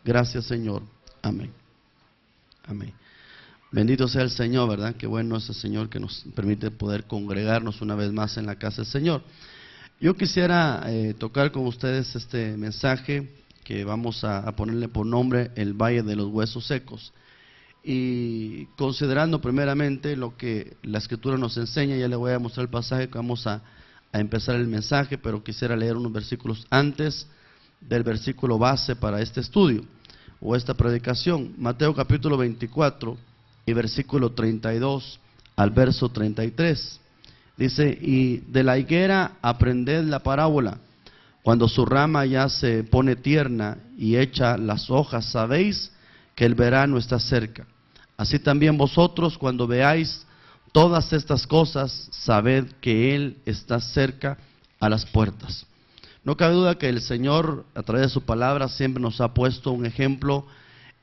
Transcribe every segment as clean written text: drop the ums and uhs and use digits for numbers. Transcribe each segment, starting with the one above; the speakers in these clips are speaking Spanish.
Gracias, Señor. Amén. Amén. Bendito sea el Señor, ¿verdad? Qué bueno es el Señor que nos permite poder congregarnos una vez más en la casa del Señor. Yo quisiera tocar con ustedes este mensaje que vamos a ponerle por nombre el Valle de los Huesos Secos. Y considerando primeramente lo que la Escritura nos enseña, ya le voy a mostrar el pasaje que vamos a empezar el mensaje, pero quisiera leer unos versículos antes del versículo base para este estudio o esta predicación. Mateo capítulo 24 y versículo 32 al verso 33. Dice: y de la higuera aprended la parábola. Cuando su rama ya se pone tierna y echa las hojas, sabéis que el verano está cerca. Así también vosotros, cuando veáis todas estas cosas, sabed que Él está cerca a las puertas. No cabe duda que el Señor, a través de su palabra, siempre nos ha puesto un ejemplo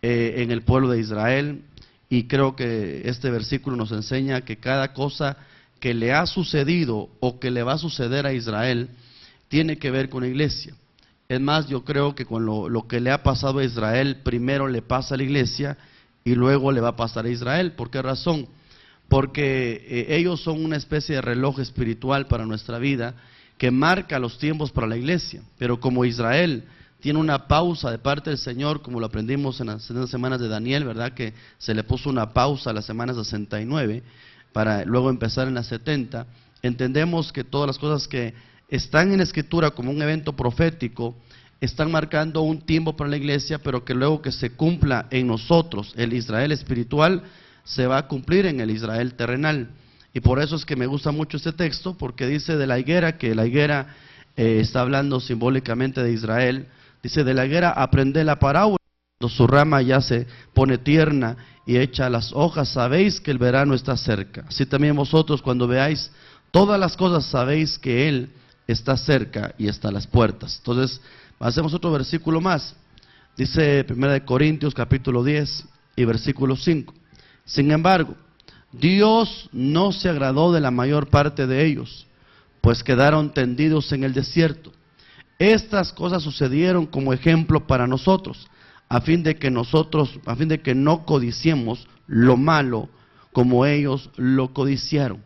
en el pueblo de Israel, y creo que este versículo nos enseña que cada cosa que le ha sucedido o que le va a suceder a Israel tiene que ver con la iglesia. Es más, yo creo que con lo que le ha pasado a Israel, primero le pasa a la iglesia y luego le va a pasar a Israel. ¿Por qué razón? Porque ellos son una especie de reloj espiritual para nuestra vida que marca los tiempos para la iglesia. Pero como Israel tiene una pausa de parte del Señor, como lo aprendimos en las semanas de Daniel, ¿verdad? Que se le puso una pausa a las semanas 69 para luego empezar en las 70. Entendemos que todas las cosas que están en la Escritura como un evento profético están marcando un tiempo para la iglesia, pero que luego que se cumpla en nosotros el Israel espiritual, se va a cumplir en el Israel terrenal. Y por eso es que me gusta mucho este texto, porque dice de la higuera, que la higuera está hablando simbólicamente de Israel. Dice: de la higuera aprended la parábola, cuando su rama ya se pone tierna y echa las hojas, sabéis que el verano está cerca. Así también vosotros, cuando veáis todas las cosas, sabéis que Él está cerca y está a las puertas. Entonces, hacemos otro versículo más. Dice 1 Corintios capítulo 10 y versículo 5. Sin embargo, Dios no se agradó de la mayor parte de ellos, pues quedaron tendidos en el desierto. Estas cosas sucedieron como ejemplo para nosotros, a fin de que no codiciemos lo malo como ellos lo codiciaron.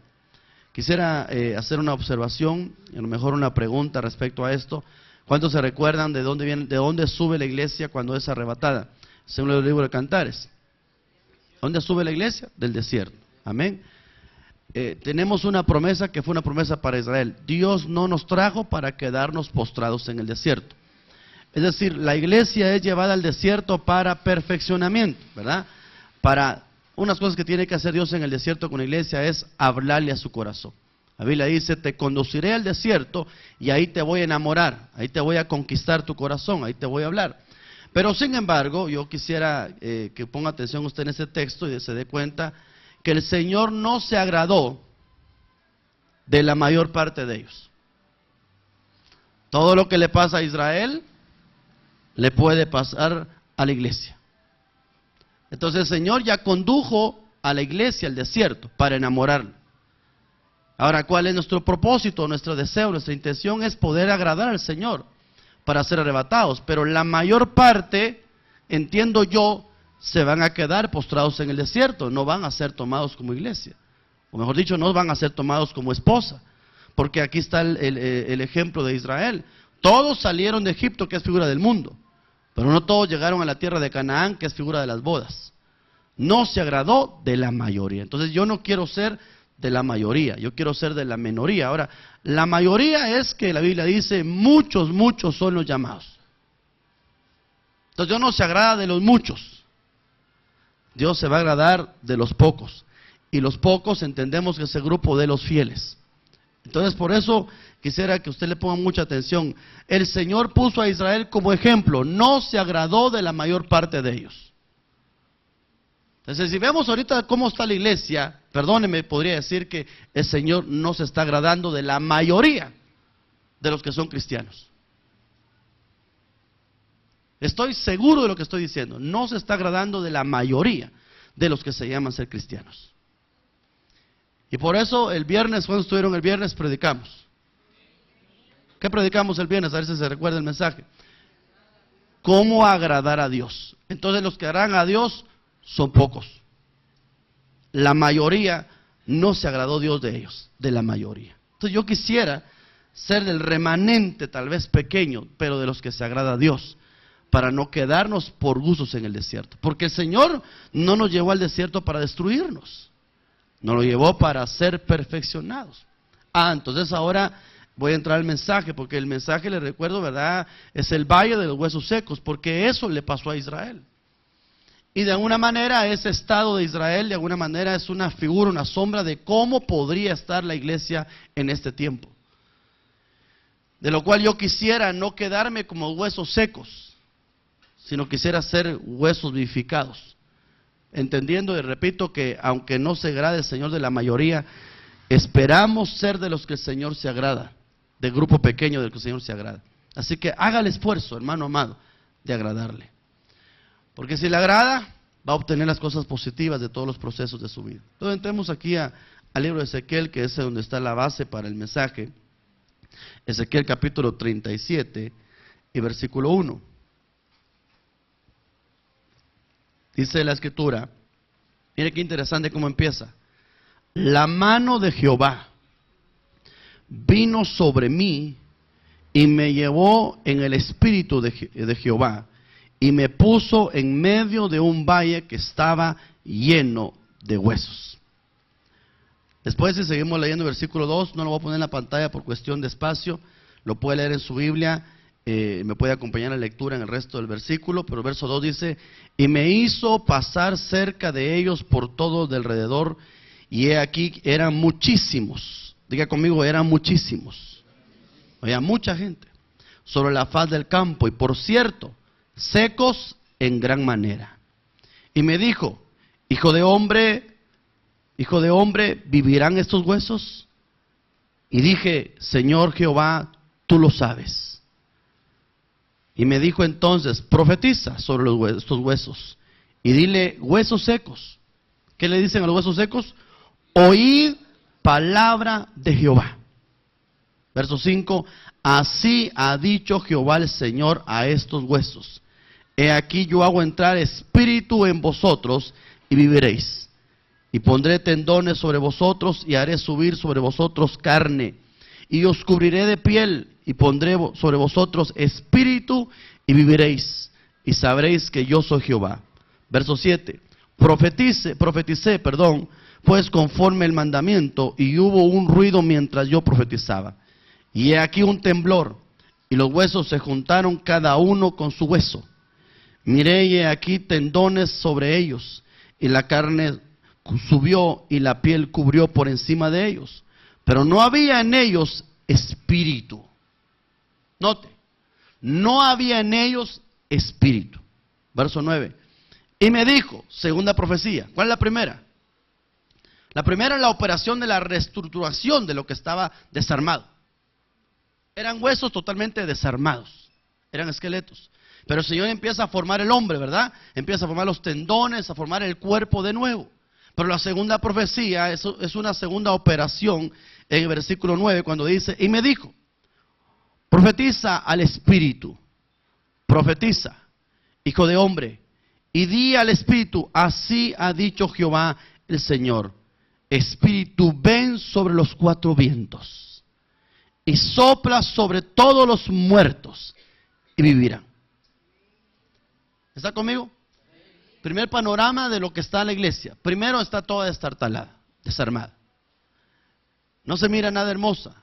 Quisiera hacer una observación, a lo mejor una pregunta respecto a esto. ¿Cuántos se recuerdan de dónde sube la iglesia cuando es arrebatada? Según el libro de Cantares. ¿Dónde sube la iglesia? Del desierto. Amén. Tenemos una promesa que fue una promesa para Israel. Dios no nos trajo para quedarnos postrados en el desierto. Es decir, la iglesia es llevada al desierto para perfeccionamiento, ¿verdad? Para unas cosas que tiene que hacer Dios en el desierto con la iglesia es hablarle a su corazón. La Biblia dice: te conduciré al desierto y ahí te voy a enamorar, ahí te voy a conquistar tu corazón, ahí te voy a hablar. Pero sin embargo, yo quisiera que ponga atención usted en este texto y se dé cuenta que el Señor no se agradó de la mayor parte de ellos. Todo lo que le pasa a Israel le puede pasar a la iglesia. Entonces el Señor ya condujo a la iglesia al desierto para enamorarla. Ahora, ¿cuál es nuestro propósito, nuestro deseo, nuestra intención? Es poder agradar al Señor para ser arrebatados. Pero la mayor parte, entiendo yo, se van a quedar postrados en el desierto, no van a ser tomados como iglesia. O mejor dicho, no van a ser tomados como esposa. Porque aquí está el ejemplo de Israel. Todos salieron de Egipto, que es figura del mundo. Pero no todos llegaron a la tierra de Canaán, que es figura de las bodas. No se agradó de la mayoría. Entonces yo no quiero ser de la mayoría, yo quiero ser de la minoría. Ahora, la mayoría es que la Biblia dice: muchos son los llamados. Entonces Dios no se agrada de los muchos. Dios se va a agradar de los pocos. Y los pocos entendemos que es el grupo de los fieles. Entonces por eso quisiera que usted le ponga mucha atención. El Señor puso a Israel como ejemplo, no se agradó de la mayor parte de ellos. Entonces si vemos ahorita cómo está la iglesia, perdóneme, podría decir que el Señor no se está agradando de la mayoría de los que son cristianos. Estoy seguro de lo que estoy diciendo. No se está agradando de la mayoría de los que se llaman ser cristianos. Y por eso el viernes, cuando estuvieron el viernes, predicamos. ¿Qué predicamos el viernes? A ver si se recuerda el mensaje. cómo agradar a Dios. Entonces los que agradan a Dios son pocos. La mayoría no se agradó Dios de ellos, de la mayoría. Entonces yo quisiera ser del remanente, tal vez pequeño, pero de los que se agrada a Dios, para no quedarnos por gustos en el desierto. Porque el Señor no nos llevó al desierto para destruirnos, nos lo llevó para ser perfeccionados. Entonces ahora voy a entrar al mensaje, porque el mensaje, les recuerdo, ¿verdad?, es el valle de los huesos secos, porque eso le pasó a Israel. Y de alguna manera ese estado de Israel, de alguna manera es una figura, una sombra de cómo podría estar la iglesia en este tiempo. De lo cual yo quisiera no quedarme como huesos secos, sino quisiera ser huesos vivificados. Entendiendo y repito que aunque no se agrade el Señor de la mayoría, esperamos ser de los que el Señor se agrada, del grupo pequeño del que el Señor se agrada. Así que haga el esfuerzo, hermano amado, de agradarle. Porque si le agrada, va a obtener las cosas positivas de todos los procesos de su vida. Entonces entremos aquí al libro de Ezequiel, que es donde está la base para el mensaje. Ezequiel capítulo 37 y versículo 1. Dice la escritura, mire qué interesante cómo empieza. La mano de Jehová vino sobre mí y me llevó en el espíritu de Jehová y me puso en medio de un valle que estaba lleno de huesos. Después, si seguimos leyendo el versículo 2, no lo voy a poner en la pantalla por cuestión de espacio, lo puede leer en su Biblia, me puede acompañar en la lectura en el resto del versículo, pero el verso 2 dice, y me hizo pasar cerca de ellos por todo de alrededor, y he aquí eran muchísimos, diga conmigo, eran muchísimos, había mucha gente, sobre la faz del campo, y por cierto, secos en gran manera. Y me dijo, hijo de hombre, ¿vivirán estos huesos? Y dije, Señor Jehová, tú lo sabes. Y me dijo entonces, profetiza sobre estos huesos, y dile, huesos secos. ¿Qué le dicen a los huesos secos? Oíd palabra de Jehová. Verso 5, así ha dicho Jehová el Señor a estos huesos. He aquí yo hago entrar espíritu en vosotros y viviréis. Y pondré tendones sobre vosotros y haré subir sobre vosotros carne. Y os cubriré de piel y pondré sobre vosotros espíritu y viviréis. Y sabréis que yo soy Jehová. Verso 7. Profeticé, pues conforme el mandamiento, y hubo un ruido mientras yo profetizaba. Y he aquí un temblor, y los huesos se juntaron cada uno con su hueso. Miré y he aquí tendones sobre ellos, y la carne subió y la piel cubrió por encima de ellos, pero no había en ellos espíritu. Note, no había en ellos espíritu. Verso 9. Y me dijo, segunda profecía, ¿cuál es la primera? La primera es la operación de la reestructuración de lo que estaba desarmado. Eran huesos totalmente desarmados, eran esqueletos. Pero el Señor empieza a formar el hombre, ¿verdad? Empieza a formar los tendones, a formar el cuerpo de nuevo. Pero la segunda profecía es una segunda operación en el versículo 9, cuando dice, y me dijo, profetiza al espíritu, profetiza, hijo de hombre, y di al espíritu, así ha dicho Jehová el Señor, espíritu, ven sobre los cuatro vientos, y sopla sobre todos los muertos, y vivirán. ¿Está conmigo? Primer panorama de lo que está en la iglesia. Primero está toda destartalada, desarmada. No se mira nada hermosa.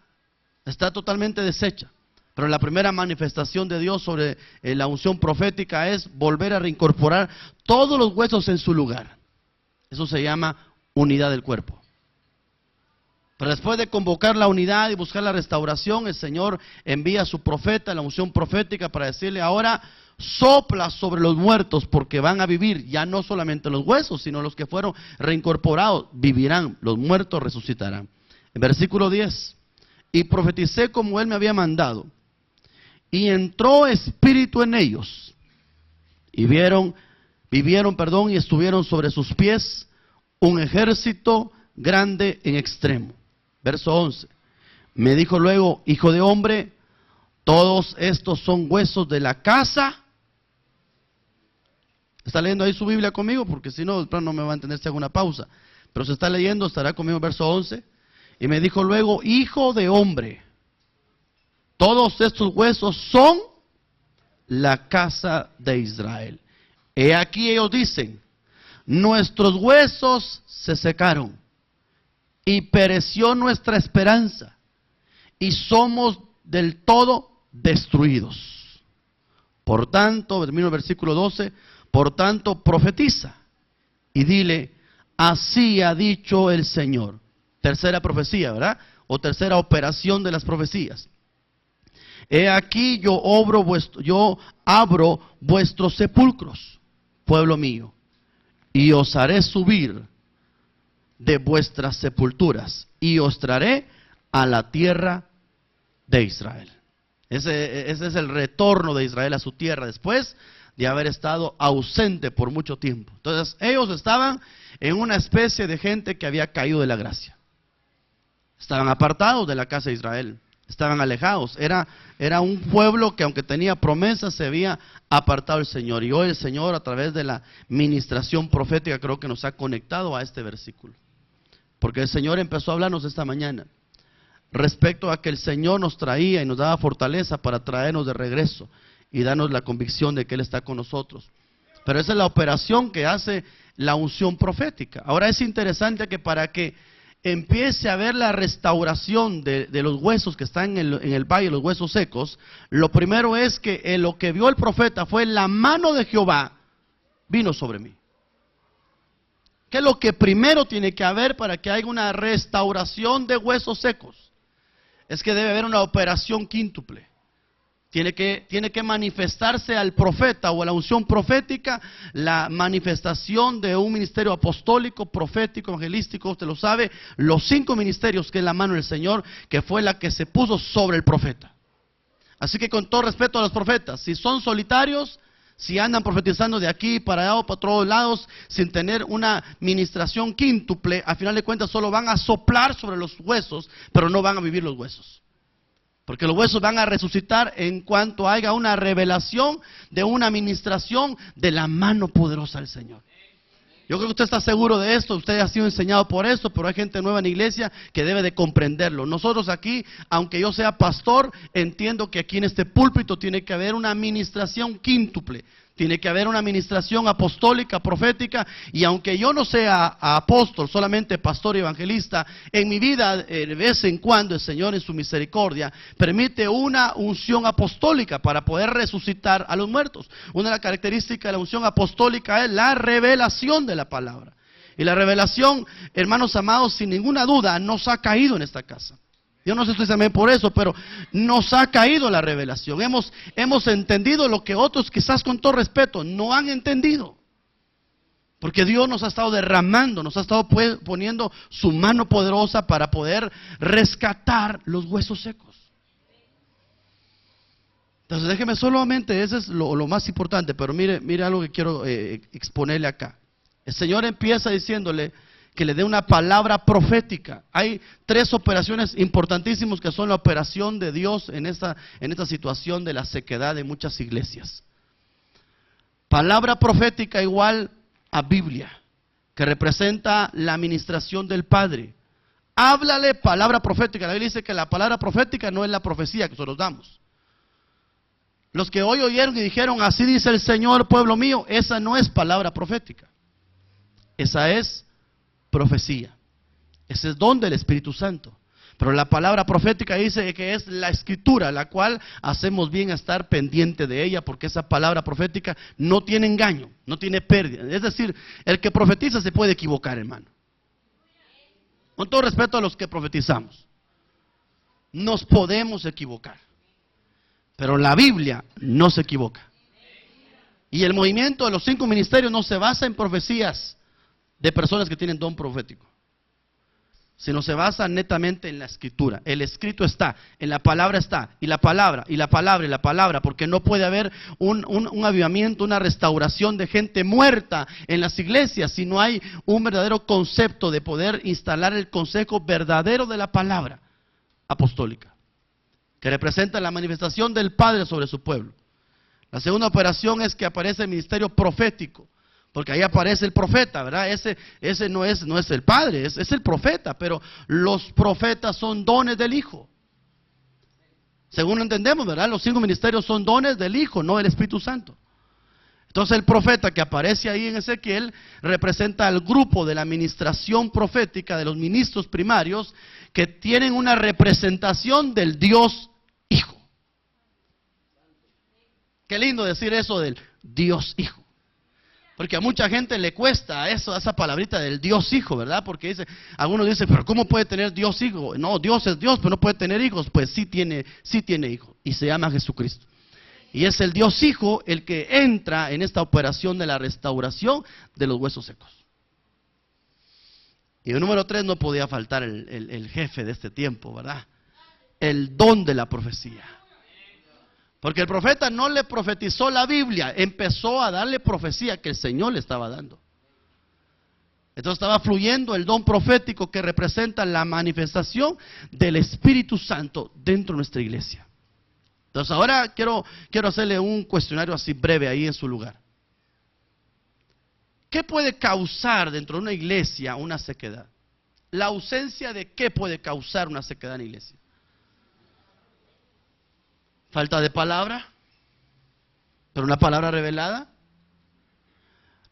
Está totalmente deshecha. Pero la primera manifestación de Dios sobre la unción profética es volver a reincorporar todos los huesos en su lugar. Eso se llama unidad del cuerpo. Pero después de convocar la unidad y buscar la restauración, el Señor envía a su profeta, la unción profética, para decirle ahora, sopla sobre los muertos porque van a vivir, ya no solamente los huesos, sino los que fueron reincorporados, vivirán, los muertos resucitarán. En versículo 10, y profeticé como él me había mandado, y entró espíritu en ellos, y vivieron, y estuvieron sobre sus pies un ejército grande en extremo. Verso 11, me dijo luego, hijo de hombre, todos estos son huesos de la casa ¿Está leyendo ahí su Biblia conmigo? Porque si no, el plan no me va a entender si hago una pausa. Pero se está leyendo, estará conmigo en verso 11. Y me dijo luego: hijo de hombre, todos estos huesos son la casa de Israel. He aquí ellos dicen: nuestros huesos se secaron y pereció nuestra esperanza y somos del todo destruidos. Por tanto, termino el versículo 12, por tanto profetiza y dile: así ha dicho el Señor. Tercera profecía, ¿verdad? O tercera operación de las profecías. He aquí yo abro vuestros sepulcros, pueblo mío, y os haré subir de vuestras sepulturas y os traeré a la tierra de Israel. Ese es el retorno de Israel a su tierra después de haber estado ausente por mucho tiempo. Entonces ellos estaban en una especie de gente que había caído de la gracia. Estaban apartados de la casa de Israel, estaban alejados. Era un pueblo que, aunque tenía promesas, se había apartado del Señor. Y hoy el Señor, a través de la ministración profética, creo que nos ha conectado a este versículo. Porque el Señor empezó a hablarnos esta mañana respecto a que el Señor nos traía y nos daba fortaleza para traernos de regreso y darnos la convicción de que Él está con nosotros. Pero esa es la operación que hace la unción profética. Ahora es interesante que para que empiece a ver la restauración de los huesos que están en el valle, los huesos secos, lo primero es que lo que vio el profeta fue: la mano de Jehová vino sobre mí. ¿Qué es lo que primero tiene que haber para que haya una restauración de huesos secos? Es que debe haber una operación quíntuple. Tiene que manifestarse al profeta o a la unción profética la manifestación de un ministerio apostólico, profético, evangelístico. Usted lo sabe, los 5 ministerios que es la mano del Señor, que fue la que se puso sobre el profeta. Así que, con todo respeto a los profetas, si son solitarios, si andan profetizando de aquí para allá o para todos lados sin tener una ministración quíntuple, al final de cuentas solo van a soplar sobre los huesos, pero no van a vivir los huesos. Porque los huesos van a resucitar en cuanto haya una revelación de una administración de la mano poderosa del Señor. Yo creo que usted está seguro de esto, usted ha sido enseñado por esto, pero hay gente nueva en la iglesia que debe de comprenderlo. Nosotros aquí, aunque yo sea pastor, entiendo que aquí en este púlpito tiene que haber una administración quíntuple. Tiene que haber una administración apostólica, profética, y aunque yo no sea apóstol, solamente pastor y evangelista, en mi vida de vez en cuando el Señor en su misericordia permite una unción apostólica para poder resucitar a los muertos. Una de las características de la unción apostólica es la revelación de la palabra. Y la revelación, hermanos amados, sin ninguna duda nos ha caído en esta casa. Yo no sé si se por eso, pero nos ha caído la revelación. Hemos entendido lo que otros, quizás con todo respeto, no han entendido. Porque Dios nos ha estado derramando, nos ha estado poniendo su mano poderosa para poder rescatar los huesos secos. Entonces déjeme solamente, ese es lo más importante, pero mire algo que quiero exponerle acá. El Señor empieza diciéndole que le dé una palabra profética. Hay 3 operaciones importantísimas que son la operación de Dios en esta situación de la sequedad de muchas iglesias. Palabra profética igual a Biblia, que representa la administración del Padre. Háblale palabra profética. La Biblia dice que la palabra profética no es la profecía que nosotros damos. Los que hoy oyeron y dijeron: así dice el Señor, pueblo mío, esa no es palabra profética. Esa es profecía. Ese es don del Espíritu Santo. Pero la palabra profética dice que es la escritura, la cual hacemos bien a estar pendiente de ella, porque esa palabra profética no tiene engaño, no tiene pérdida. Es decir, el que profetiza se puede equivocar, hermano. Con todo respeto a los que profetizamos, nos podemos equivocar, pero la Biblia no se equivoca. Y el movimiento de los 5 ministerios no se basa en profecías de personas que tienen don profético, sino se basa netamente en la escritura. El escrito está, en la palabra está, y la palabra, y la palabra, y la palabra, porque no puede haber un avivamiento, una restauración de gente muerta en las iglesias si no hay un verdadero concepto de poder instalar el consejo verdadero de la palabra apostólica, que representa la manifestación del Padre sobre su pueblo. La segunda operación es que aparece el ministerio profético. Porque ahí aparece el profeta, ¿verdad? Ese no es el padre, es el profeta, pero los profetas son dones del Hijo. Según entendemos, ¿verdad? Los 5 ministerios son dones del Hijo, no del Espíritu Santo. Entonces el profeta que aparece ahí en Ezequiel representa al grupo de la administración profética de los ministros primarios que tienen una representación del Dios Hijo. Qué lindo decir eso del Dios Hijo. Porque a mucha gente le cuesta eso, esa palabrita del Dios Hijo, ¿verdad? Porque algunos dicen, pero ¿cómo puede tener Dios Hijo? No, Dios es Dios, pero no puede tener hijos. Pues sí tiene hijos, y se llama Jesucristo. Y es el Dios Hijo el que entra en esta operación de la restauración de los huesos secos. Y el número 3 no podía faltar el jefe de este tiempo, ¿verdad? El don de la profecía. Porque el profeta no le profetizó la Biblia, empezó a darle profecía que el Señor le estaba dando. Entonces estaba fluyendo el don profético que representa la manifestación del Espíritu Santo dentro de nuestra iglesia. Entonces ahora quiero hacerle un cuestionario así breve ahí en su lugar. ¿Qué puede causar dentro de una iglesia una sequedad? La ausencia de qué puede causar una sequedad en la iglesia. Falta de palabra, pero una palabra revelada.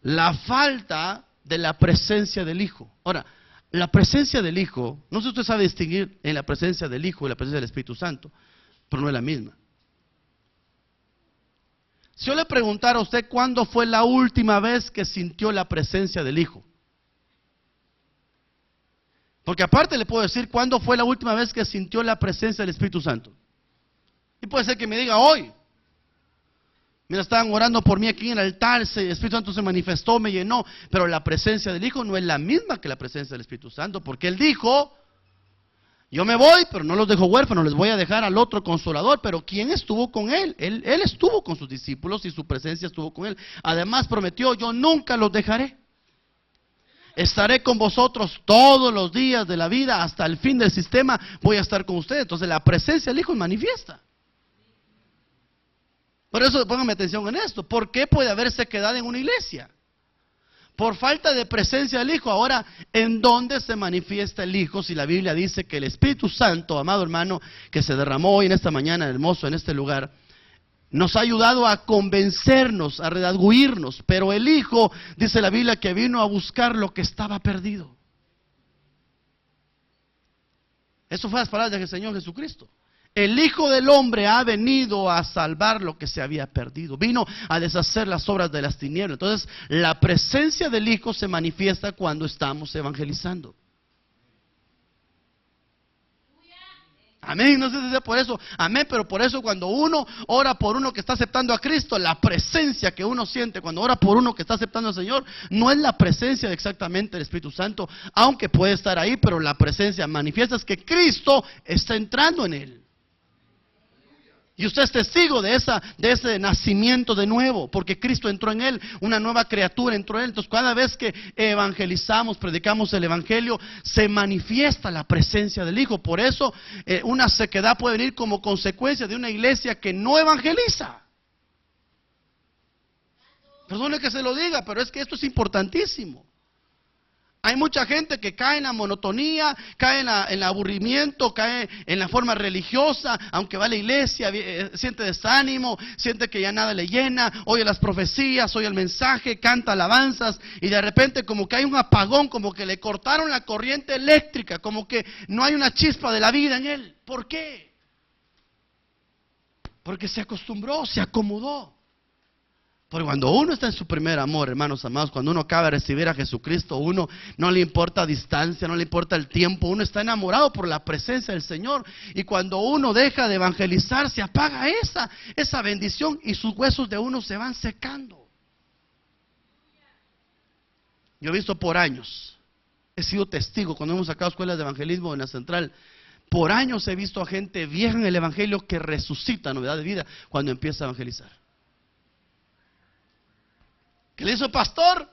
La falta de la presencia del Hijo. Ahora, la presencia del Hijo, no sé si usted sabe distinguir en la presencia del Hijo y la presencia del Espíritu Santo, pero no es la misma. Si yo le preguntara a usted cuándo fue la última vez que sintió la presencia del Hijo. Porque aparte le puedo decir cuándo fue la última vez que sintió la presencia del Espíritu Santo. Y puede ser que me diga hoy. Mira, estaban orando por mí aquí en el altar, el Espíritu Santo se manifestó, me llenó. Pero la presencia del Hijo no es la misma que la presencia del Espíritu Santo. Porque Él dijo, yo me voy, pero no los dejo huérfanos, les voy a dejar al otro consolador. Pero ¿quién estuvo con Él? Él estuvo con sus discípulos y su presencia estuvo con Él. Además prometió, yo nunca los dejaré. Estaré con vosotros todos los días de la vida, hasta el fin del sistema voy a estar con ustedes. Entonces la presencia del Hijo es manifiesta. Por eso pónganme atención en esto. ¿Por qué puede haber sequedad en una iglesia? Por falta de presencia del Hijo. Ahora, ¿en dónde se manifiesta el Hijo? Si la Biblia dice que el Espíritu Santo, amado hermano, que se derramó hoy en esta mañana, hermoso, en este lugar, nos ha ayudado a convencernos, a redarguirnos. Pero el Hijo, dice la Biblia, que vino a buscar lo que estaba perdido. Eso fue las palabras del Señor Jesucristo. El Hijo del Hombre ha venido a salvar lo que se había perdido. Vino a deshacer las obras de las tinieblas. Entonces, la presencia del Hijo se manifiesta cuando estamos evangelizando. Amén, no sé si es por eso, amén, pero por eso cuando uno ora por uno que está aceptando a Cristo, la presencia que uno siente cuando ora por uno que está aceptando al Señor, no es la presencia de exactamente del Espíritu Santo, aunque puede estar ahí, pero la presencia manifiesta es que Cristo está entrando en él. Y usted es testigo de ese nacimiento de nuevo, porque Cristo entró en él, una nueva criatura entró en él. Entonces cada vez que evangelizamos, predicamos el evangelio, se manifiesta la presencia del Hijo. Por eso una sequedad puede venir como consecuencia de una iglesia que no evangeliza. Perdone que se lo diga, pero es que esto es importantísimo. Hay mucha gente que cae en la monotonía, cae en el aburrimiento, cae en la forma religiosa, aunque va a la iglesia, siente desánimo, siente que ya nada le llena, oye las profecías, oye el mensaje, canta alabanzas y de repente como que hay un apagón, como que le cortaron la corriente eléctrica, como que no hay una chispa de la vida en él. ¿Por qué? Porque se acostumbró, se acomodó. Porque cuando uno está en su primer amor, hermanos amados, cuando uno acaba de recibir a Jesucristo, uno no le importa distancia, no le importa el tiempo, uno está enamorado por la presencia del Señor. Y cuando uno deja de evangelizar, se apaga esa bendición y sus huesos de uno se van secando. Yo he visto por años, he sido testigo cuando hemos sacado escuelas de evangelismo en la central. Por años he visto a gente vieja en el evangelio que resucita, novedad de vida, cuando empieza a evangelizar. ¿Qué le hizo pastor?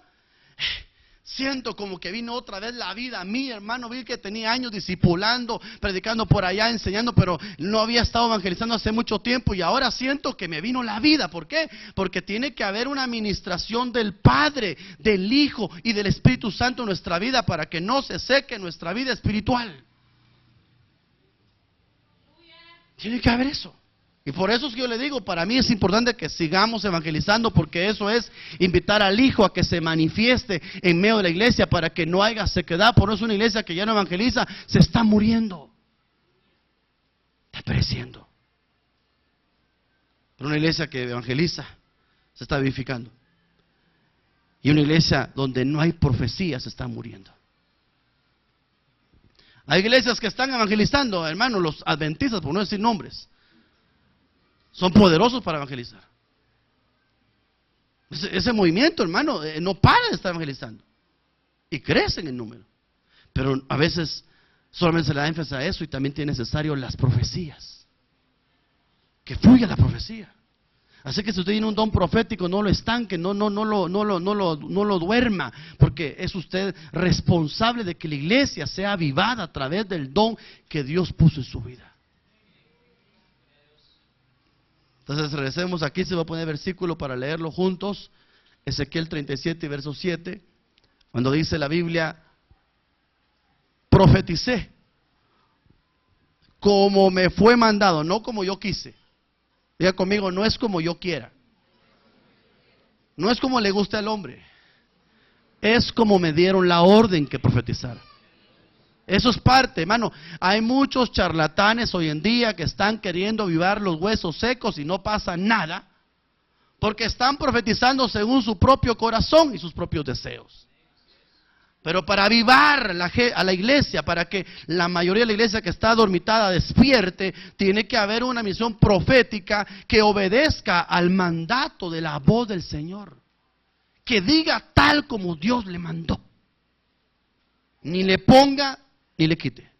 Siento como que vino otra vez la vida a mí, hermano. Vi que tenía años discipulando, predicando por allá, enseñando, pero no había estado evangelizando hace mucho tiempo. Y ahora siento que me vino la vida. ¿Por qué? Porque tiene que haber una administración del Padre, del Hijo y del Espíritu Santo en nuestra vida, para que no se seque nuestra vida espiritual. Tiene que haber eso. Y por eso es que yo le digo, para mí es importante que sigamos evangelizando, porque eso es invitar al Hijo a que se manifieste en medio de la iglesia, para que no haya sequedad. Por eso una iglesia que ya no evangeliza se está muriendo, está pereciendo. Pero una iglesia que evangeliza se está vivificando. Y una iglesia donde no hay profecía se está muriendo. Hay iglesias que están evangelizando, hermano, los adventistas, por no decir nombres, son poderosos para evangelizar. Ese movimiento, hermano, no para de estar evangelizando. Y crecen en número. Pero a veces solamente se le da énfasis a eso, y también tiene necesario las profecías. Que fluya la profecía. Así que si usted tiene un don profético, no lo estanque, no lo duerma, porque es usted responsable de que la iglesia sea avivada a través del don que Dios puso en su vida. Entonces regresemos aquí, se va a poner versículo para leerlo juntos. Ezequiel 37, verso 7, cuando dice la Biblia: profeticé como me fue mandado, no como yo quise. Diga conmigo, no es como yo quiera, no es como le gusta al hombre, es como me dieron la orden que profetizara. Eso es parte, hermano. Hay muchos charlatanes hoy en día que están queriendo avivar los huesos secos y no pasa nada, porque están profetizando según su propio corazón y sus propios deseos. Pero para avivar a la iglesia, para que la mayoría de la iglesia que está dormitada despierte, tiene que haber una misión profética que obedezca al mandato de la voz del Señor, que diga tal como Dios le mandó, ni le ponga ni le quite.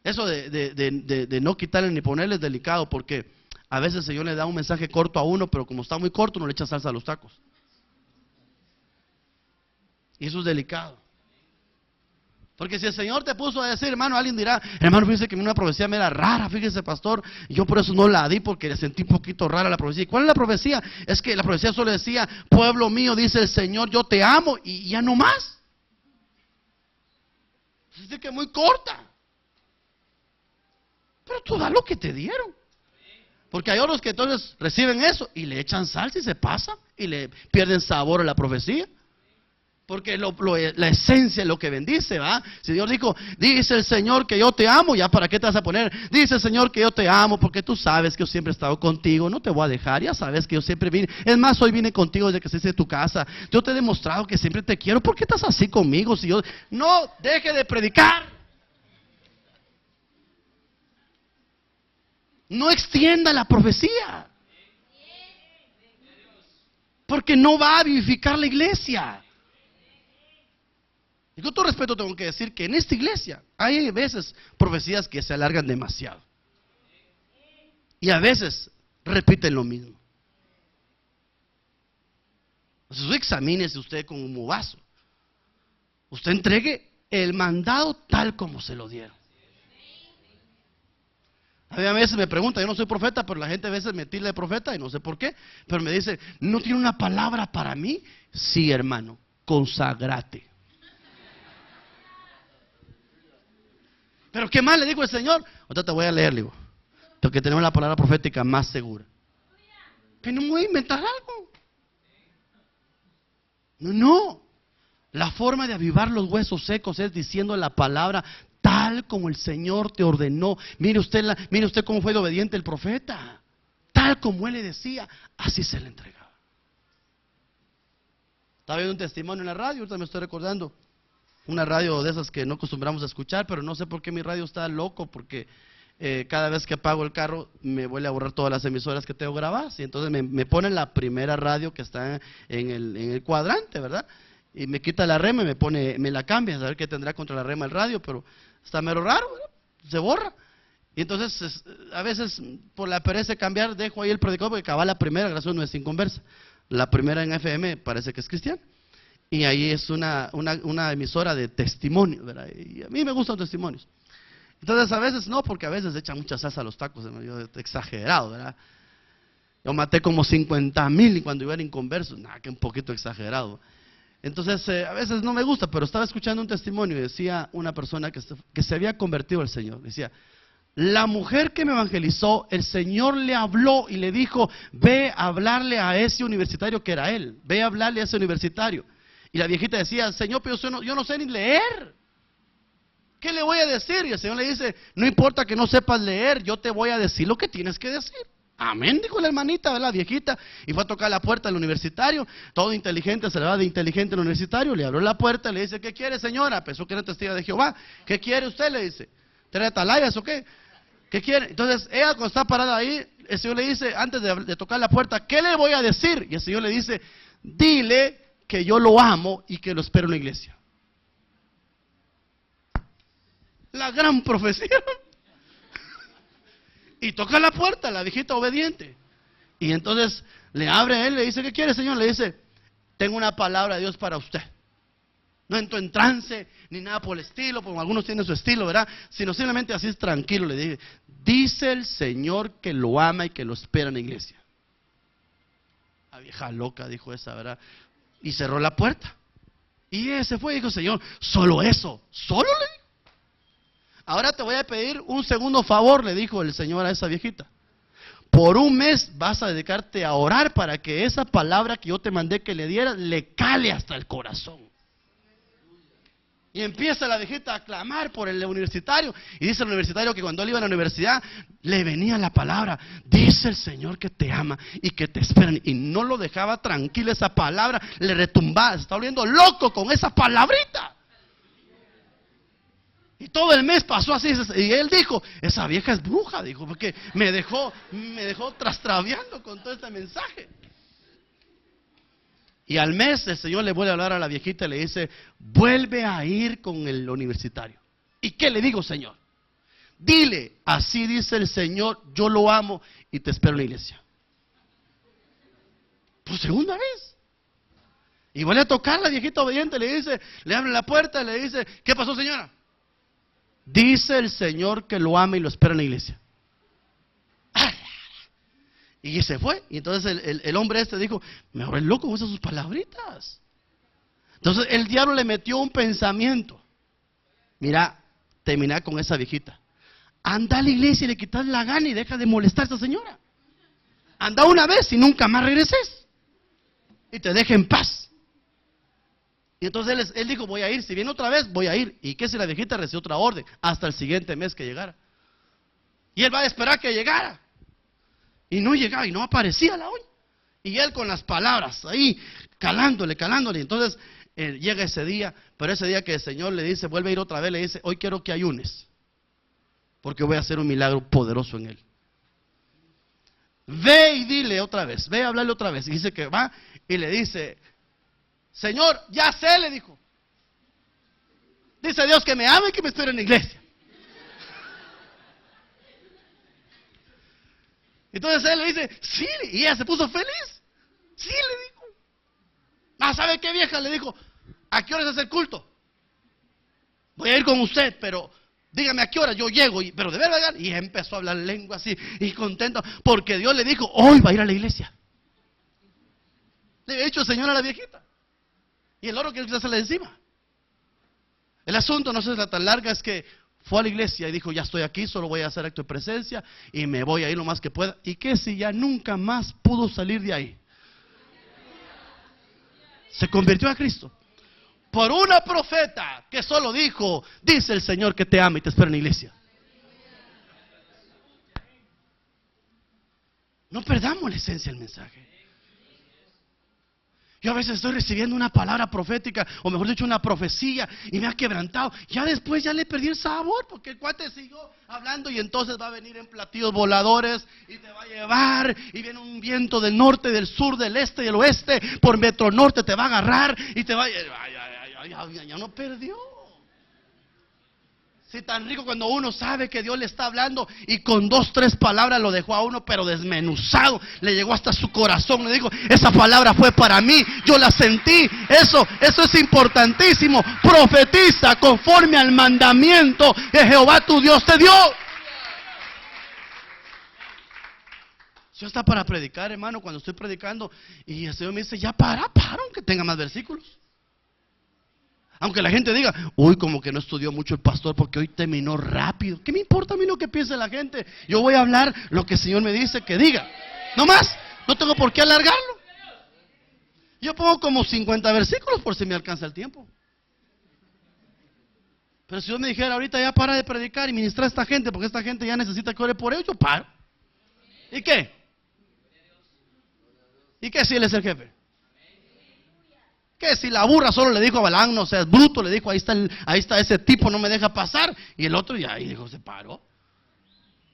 Eso de no quitarle ni ponerle es delicado, porque a veces el Señor le da un mensaje corto a uno, pero como está muy corto no le echa salsa a los tacos. Y eso es delicado. Porque si el Señor te puso a decir, hermano, alguien dirá: hermano, fíjese que una profecía me era rara, fíjese, pastor, y yo por eso no la di, porque le sentí un poquito rara la profecía. ¿Y cuál es la profecía? Es que la profecía solo decía: pueblo mío, dice el Señor, yo te amo, y ya no más. Dice que es muy corta. Pero tú da lo que te dieron. Porque hay otros que entonces reciben eso y le echan salsa y se pasan y le pierden sabor a la profecía. Porque la esencia es lo que bendice, ¿va? Si Dios dijo: dice el Señor que yo te amo, ya para qué te vas a poner: dice el Señor que yo te amo, porque tú sabes que yo siempre he estado contigo, no te voy a dejar, ya sabes que yo siempre vine. Es más, hoy vine contigo desde que saliste de tu casa. Yo te he demostrado que siempre te quiero. ¿Por qué estás así conmigo? Si yo no deje de predicar, no extienda la profecía, porque no va a vivificar la iglesia. Y con todo respeto tengo que decir que en esta iglesia hay veces profecías que se alargan demasiado, y a veces repiten lo mismo. Entonces examínese usted como vaso. Usted entregue el mandado tal como se lo dieron. A veces me preguntan, yo no soy profeta, pero la gente a veces me tilda de profeta y no sé por qué, pero me dice: ¿no tiene una palabra para mí? Sí, hermano, consagrate. Pero ¿qué más le dijo el Señor? Ahorita te voy a leer, le digo, porque tenemos la palabra profética más segura. Pero no me voy a inventar algo. No. La forma de avivar los huesos secos es diciendo la palabra tal como el Señor te ordenó. Mire usted cómo fue de obediente el profeta. Tal como él le decía, así se le entregaba. Estaba viendo un testimonio en la radio, ahorita me estoy recordando. Una radio de esas que no acostumbramos a escuchar, pero no sé por qué mi radio está loco, porque cada vez que apago el carro me vuelve a borrar todas las emisoras que tengo grabadas, y entonces me ponen la primera radio que está en el cuadrante, ¿verdad? Y me quita la rema y me la cambia, a ver qué tendrá contra la rema el radio, pero está mero raro, ¿verdad? Se borra. Y entonces a veces por la pereza de cambiar dejo ahí el predicador, porque acaba la primera, gracias, no es sin conversa. La primera en FM parece que es cristiana. Y ahí es una emisora de testimonios, ¿verdad? Y a mí me gustan los testimonios. Entonces a veces no, porque a veces echan mucha salsa a los tacos, exagerado, ¿verdad? Yo maté como 50,000 y cuando iba a inconversos, nada, que un poquito exagerado. Entonces a veces no me gusta, pero estaba escuchando un testimonio y decía una persona que se había convertido al Señor. Decía, la mujer que me evangelizó, el Señor le habló y le dijo, ve a hablarle a ese universitario que era él, ve a hablarle a ese universitario. Y la viejita decía, Señor, pero yo no sé ni leer. ¿Qué le voy a decir? Y el Señor le dice, no importa que no sepas leer, yo te voy a decir lo que tienes que decir. Amén, dijo la hermanita, la viejita, y fue a tocar la puerta del universitario, todo inteligente, se le va de inteligente al universitario, le abrió la puerta, le dice, ¿qué quiere, señora? Pensó que era testigo de Jehová. ¿Qué quiere usted? Le dice, ¿trae atalayas o qué? ¿Qué quiere? Entonces ella cuando está parada ahí, el Señor le dice, antes de tocar la puerta, ¿qué le voy a decir? Y el Señor le dice, dile que yo lo amo y que lo espero en la iglesia. La gran profecía. Y toca la puerta, la viejita obediente. Y entonces le abre a él, le dice, ¿qué quiere, Señor? Le dice, tengo una palabra de Dios para usted. No entró en trance, ni nada por el estilo, porque algunos tienen su estilo, ¿verdad? Sino simplemente así es tranquilo, le dije, dice el Señor que lo ama y que lo espera en la iglesia. La vieja loca dijo esa, ¿verdad? Y cerró la puerta. Y ese fue y dijo, Señor, solo eso, solo le dijo. Ahora te voy a pedir un segundo favor, le dijo el Señor a esa viejita. Por un mes vas a dedicarte a orar para que esa palabra que yo te mandé que le dieras, le cale hasta el corazón. Y empieza la viejita a clamar por el universitario. Y dice el universitario que cuando él iba a la universidad, le venía la palabra, dice el Señor que te ama y que te esperan. Y no lo dejaba tranquilo esa palabra, le retumbaba, se está volviendo loco con esa palabrita. Y todo el mes pasó así, y él dijo, esa vieja es bruja, dijo, porque me dejó trastraviando con todo este mensaje. Y al mes el Señor le vuelve a hablar a la viejita y le dice, vuelve a ir con el universitario. ¿Y qué le digo, Señor? Dile, así dice el Señor, yo lo amo y te espero en la iglesia. Por segunda vez. Y vuelve a tocar la viejita obediente, le abre la puerta y le dice, ¿qué pasó, señora? Dice el Señor que lo ama y lo espera en la iglesia. Y se fue. Y entonces el hombre este dijo, me habré loco con esas sus palabritas. Entonces el diablo le metió un pensamiento. Mira, terminar con esa viejita. Anda a la iglesia y le quitas la gana y deja de molestar a esa señora. Anda una vez y nunca más regreses. Y te deje en paz. Y entonces él dijo, voy a ir, si viene otra vez, voy a ir. ¿Y qué si la viejita recibió otra orden? Hasta el siguiente mes que llegara. Y él va a esperar que llegara. Y no llegaba, y no aparecía la olla. Y él con las palabras ahí, calándole. Entonces llega ese día, pero ese día que el Señor le dice, vuelve a ir otra vez, le dice, hoy quiero que ayunes. Porque voy a hacer un milagro poderoso en él. Ve y dile otra vez, ve a hablarle otra vez. Y dice que va y le dice, Señor, ya sé, le dijo. Dice Dios que me ama y que me espera en la iglesia. Entonces él le dice, sí, y ella se puso feliz. Sí, le dijo. ¿Sabe qué, vieja? Le dijo, ¿a qué hora es el culto? Voy a ir con usted, pero dígame a qué hora yo llego, pero de verdad. Y empezó a hablar lengua así, y contento, porque Dios le dijo, hoy va a ir a la iglesia. Le había dicho el Señor a la viejita. Y el oro que se le encima. El asunto, no sé si la tan larga, es que fue a la iglesia y dijo, ya estoy aquí, solo voy a hacer acto de presencia y me voy a ir lo más que pueda. ¿Y qué si ya nunca más pudo salir de ahí? Se convirtió a Cristo. Por una profeta que solo dijo, dice el Señor que te ama y te espera en la iglesia. No perdamos la esencia del mensaje. Yo a veces estoy recibiendo una palabra profética, o mejor dicho, una profecía, y me ha quebrantado. Ya después ya le perdí el sabor, porque el cuate siguió hablando, y entonces va a venir en platillos voladores, y te va a llevar, y viene un viento del norte, del sur, del este y del oeste, por Metro Norte te va a agarrar, y te va a... Ya no perdió. Sí, tan rico cuando uno sabe que Dios le está hablando y con 2, 3 palabras lo dejó a uno, pero desmenuzado, le llegó hasta su corazón, le dijo, esa palabra fue para mí, yo la sentí, eso es importantísimo. Profetiza conforme al mandamiento que Jehová tu Dios te dio. Yo está para predicar, hermano, cuando estoy predicando y el Señor me dice, ya para, aunque tenga más versículos. Aunque la gente diga, uy, como que no estudió mucho el pastor porque hoy terminó rápido. ¿Qué me importa a mí lo que piense la gente? Yo voy a hablar lo que el Señor me dice que diga. No más, no tengo por qué alargarlo. Yo pongo como 50 versículos por si me alcanza el tiempo. Pero si Dios me dijera, ahorita ya para de predicar y ministrar a esta gente, porque esta gente ya necesita que ore por ellos, yo paro. ¿Y qué? ¿Y qué si Él es el jefe? Que si la burra solo le dijo a Balaam, no seas bruto, le dijo, ahí está ese tipo, no me deja pasar, y el otro ya ahí dijo, se paró.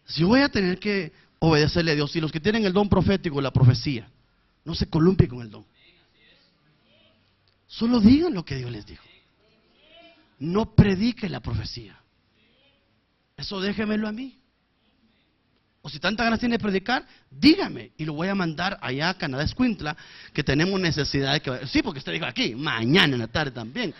Si yo voy a tener que obedecerle a Dios, y los que tienen el don profético, la profecía, no se columpien con el don. Solo digan lo que Dios les dijo. No prediquen la profecía. Eso déjemelo a mí. O si tanta ganas tiene de predicar, dígame y lo voy a mandar allá a Canadá Escuintla, que tenemos necesidad de que... Sí, porque usted dijo aquí, mañana en la tarde también.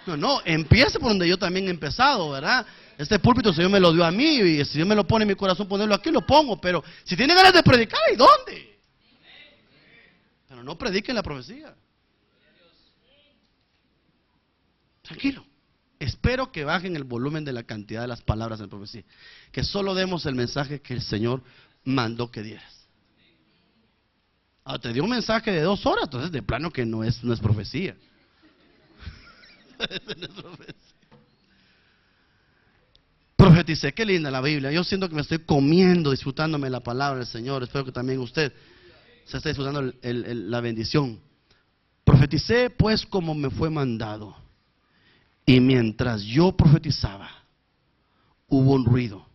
No, empiece por donde yo también he empezado, ¿verdad? Este púlpito el Señor me lo dio a mí y si Dios me lo pone en mi corazón ponerlo aquí, lo pongo. Pero si tiene ganas de predicar, ¿y dónde? Pero no prediquen la profecía. Tranquilo. Espero que bajen el volumen de la cantidad de las palabras en la profecía. Que solo demos el mensaje que el Señor mandó que dieras. Ahora te dio un mensaje de 2 horas, entonces de plano que no es profecía. No es profecía. Profeticé, qué linda la Biblia. Yo siento que me estoy comiendo, disfrutándome la palabra del Señor. Espero que también usted se esté disfrutando la bendición. Profeticé pues como me fue mandado. Y mientras yo profetizaba, hubo un ruido.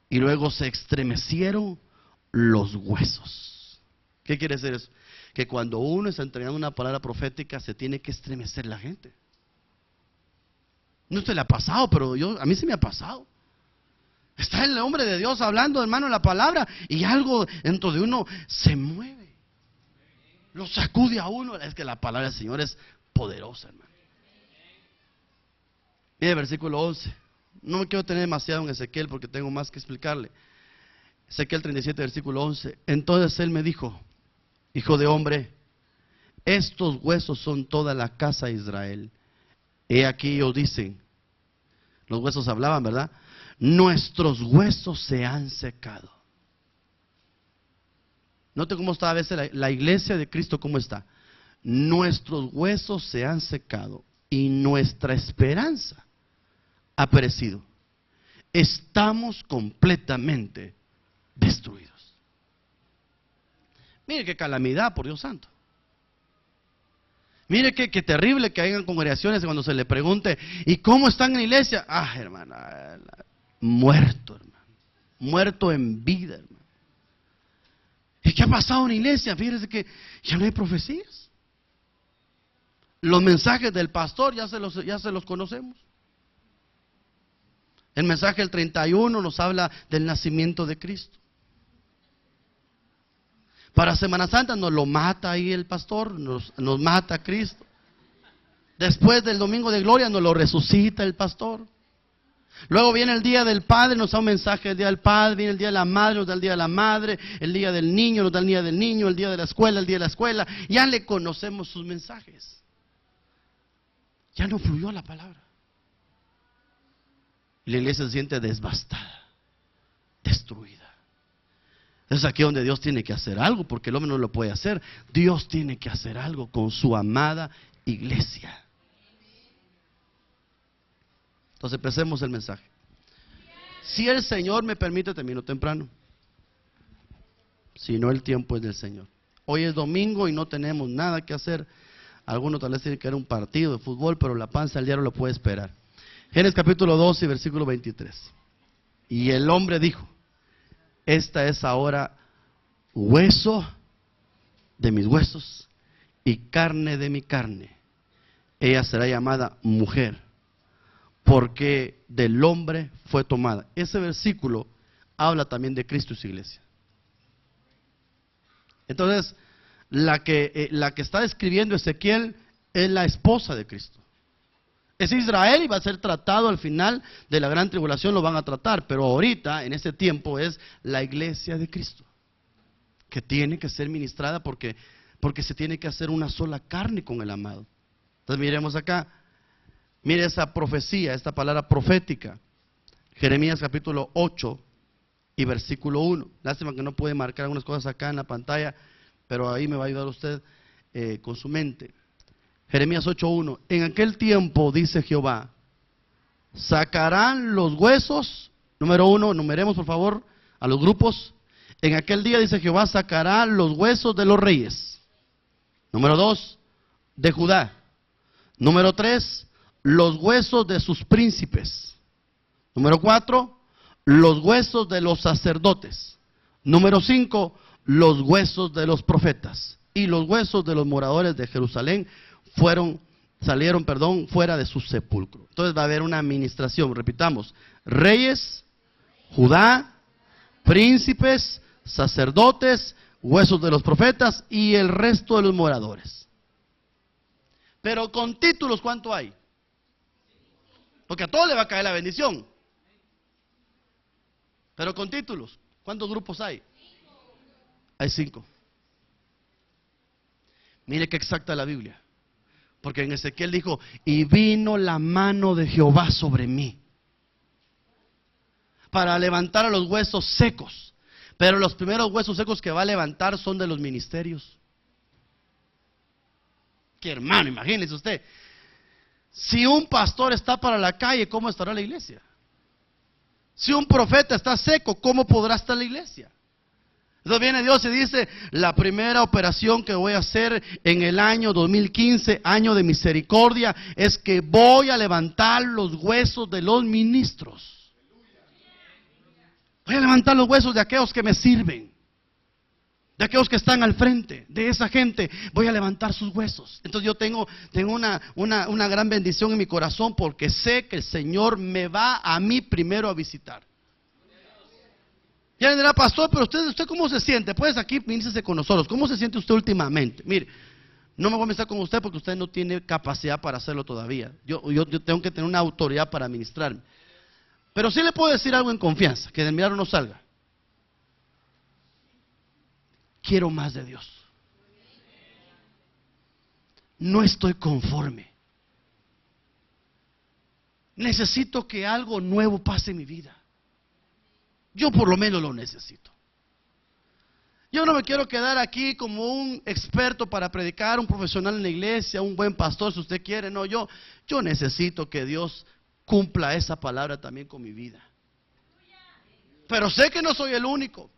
Y luego se estremecieron los huesos. ¿Qué quiere decir eso? Que cuando uno está entregando una palabra profética, se tiene que estremecer la gente. No se le ha pasado, pero a mí sí me ha pasado. Está el hombre de Dios hablando, hermano, la palabra, y algo dentro de uno se mueve. Lo sacude a uno. Es que la palabra del Señor es poderosa, hermano. Mire, versículo 11. No me quiero tener demasiado en Ezequiel porque tengo más que explicarle. Ezequiel 37, versículo 11. Entonces él me dijo, hijo de hombre, estos huesos son toda la casa de Israel. He aquí ellos dicen, los huesos hablaban, ¿verdad? Nuestros huesos se han secado. Note cómo está a veces la iglesia de Cristo, cómo está. Nuestros huesos se han secado y nuestra esperanza ha perecido. Estamos completamente destruidos. Mire qué calamidad, por Dios santo. Mire qué terrible que hayan congregaciones cuando se le pregunte, ¿y cómo están en la iglesia? Ah, hermana, muerto, hermano. Muerto en vida, hermano. ¿Y qué ha pasado en la iglesia? Fíjese que ya no hay profecías. Los mensajes del pastor ya se los conocemos. El mensaje del 31 nos habla del nacimiento de Cristo. Para Semana Santa nos lo mata ahí el pastor, nos mata Cristo. Después del Domingo de Gloria nos lo resucita el pastor. Luego viene el Día del Padre, nos da un mensaje del Día del Padre. Viene el Día de la Madre, nos da el Día de la Madre. El Día del Niño, nos da el Día del Niño. El Día de la Escuela, el Día de la Escuela. Ya le conocemos sus mensajes. Ya no fluyó la palabra. Y la iglesia se siente devastada, destruida. Es aquí donde Dios tiene que hacer algo, porque el hombre no lo puede hacer. Dios tiene que hacer algo con su amada iglesia. Entonces empecemos el mensaje. Si el Señor me permite, termino temprano. Si no, el tiempo es del Señor. Hoy es domingo y no tenemos nada que hacer. Algunos tal vez tienen que ir a un partido de fútbol, pero la panza del diario lo puede esperar. Génesis capítulo 12, versículo 23. Y el hombre dijo, esta es ahora hueso de mis huesos y carne de mi carne. Ella será llamada mujer, porque del hombre fue tomada. Ese versículo habla también de Cristo y su iglesia. Entonces, la que está describiendo Ezequiel es la esposa de Cristo. Es Israel y va a ser tratado al final de la gran tribulación, lo van a tratar, pero ahorita, en este tiempo, es la iglesia de Cristo, que tiene que ser ministrada porque se tiene que hacer una sola carne con el amado. Entonces miremos acá, mire esa profecía, esta palabra profética, Jeremías capítulo 8 y versículo 1. Lástima que no puede marcar algunas cosas acá en la pantalla, pero ahí me va a ayudar usted con su mente. Jeremías 8:1. En aquel tiempo, dice Jehová, sacarán los huesos. Número 1, numeremos por favor a los grupos. En aquel día, dice Jehová, sacará los huesos de los reyes. Número 2, de Judá. Número 3, los huesos de sus príncipes. Número 4, los huesos de los sacerdotes. Número 5, los huesos de los profetas. Y los huesos de los moradores de Jerusalén salieron fuera de su sepulcro. Entonces va a haber una administración, repitamos, reyes, Judá, príncipes, sacerdotes, huesos de los profetas y el resto de los moradores. Pero con títulos, ¿cuánto hay? Porque a todos le va a caer la bendición. Pero con títulos, ¿cuántos grupos hay? Hay 5. Mire qué exacta la Biblia. Porque en Ezequiel dijo, y vino la mano de Jehová sobre mí, para levantar a los huesos secos. Pero los primeros huesos secos que va a levantar son de los ministerios. Que hermano, imagínese usted, si un pastor está para la calle, ¿cómo estará la iglesia? Si un profeta está seco, ¿cómo podrá estar la iglesia? Entonces viene Dios y dice, la primera operación que voy a hacer en el año 2015, año de misericordia, es que voy a levantar los huesos de los ministros. Voy a levantar los huesos de aquellos que me sirven, de aquellos que están al frente, de esa gente, voy a levantar sus huesos. Entonces yo tengo una gran bendición en mi corazón, porque sé que el Señor me va a mí primero a visitar. Ya le dirá, pastor, pero usted ¿cómo se siente? Pues aquí míresese con nosotros. ¿Cómo se siente usted últimamente? Mire, no me voy a ministrar con usted porque usted no tiene capacidad para hacerlo todavía. Yo tengo que tener una autoridad para ministrarme. Pero sí le puedo decir algo en confianza, que del milagro no salga. Quiero más de Dios. No estoy conforme. Necesito que algo nuevo pase en mi vida. Yo por lo menos lo necesito. Yo no me quiero quedar aquí como un experto para predicar, un profesional en la iglesia, un buen pastor si usted quiere. No, yo necesito que Dios cumpla esa palabra también con mi vida. Pero sé que no soy el único.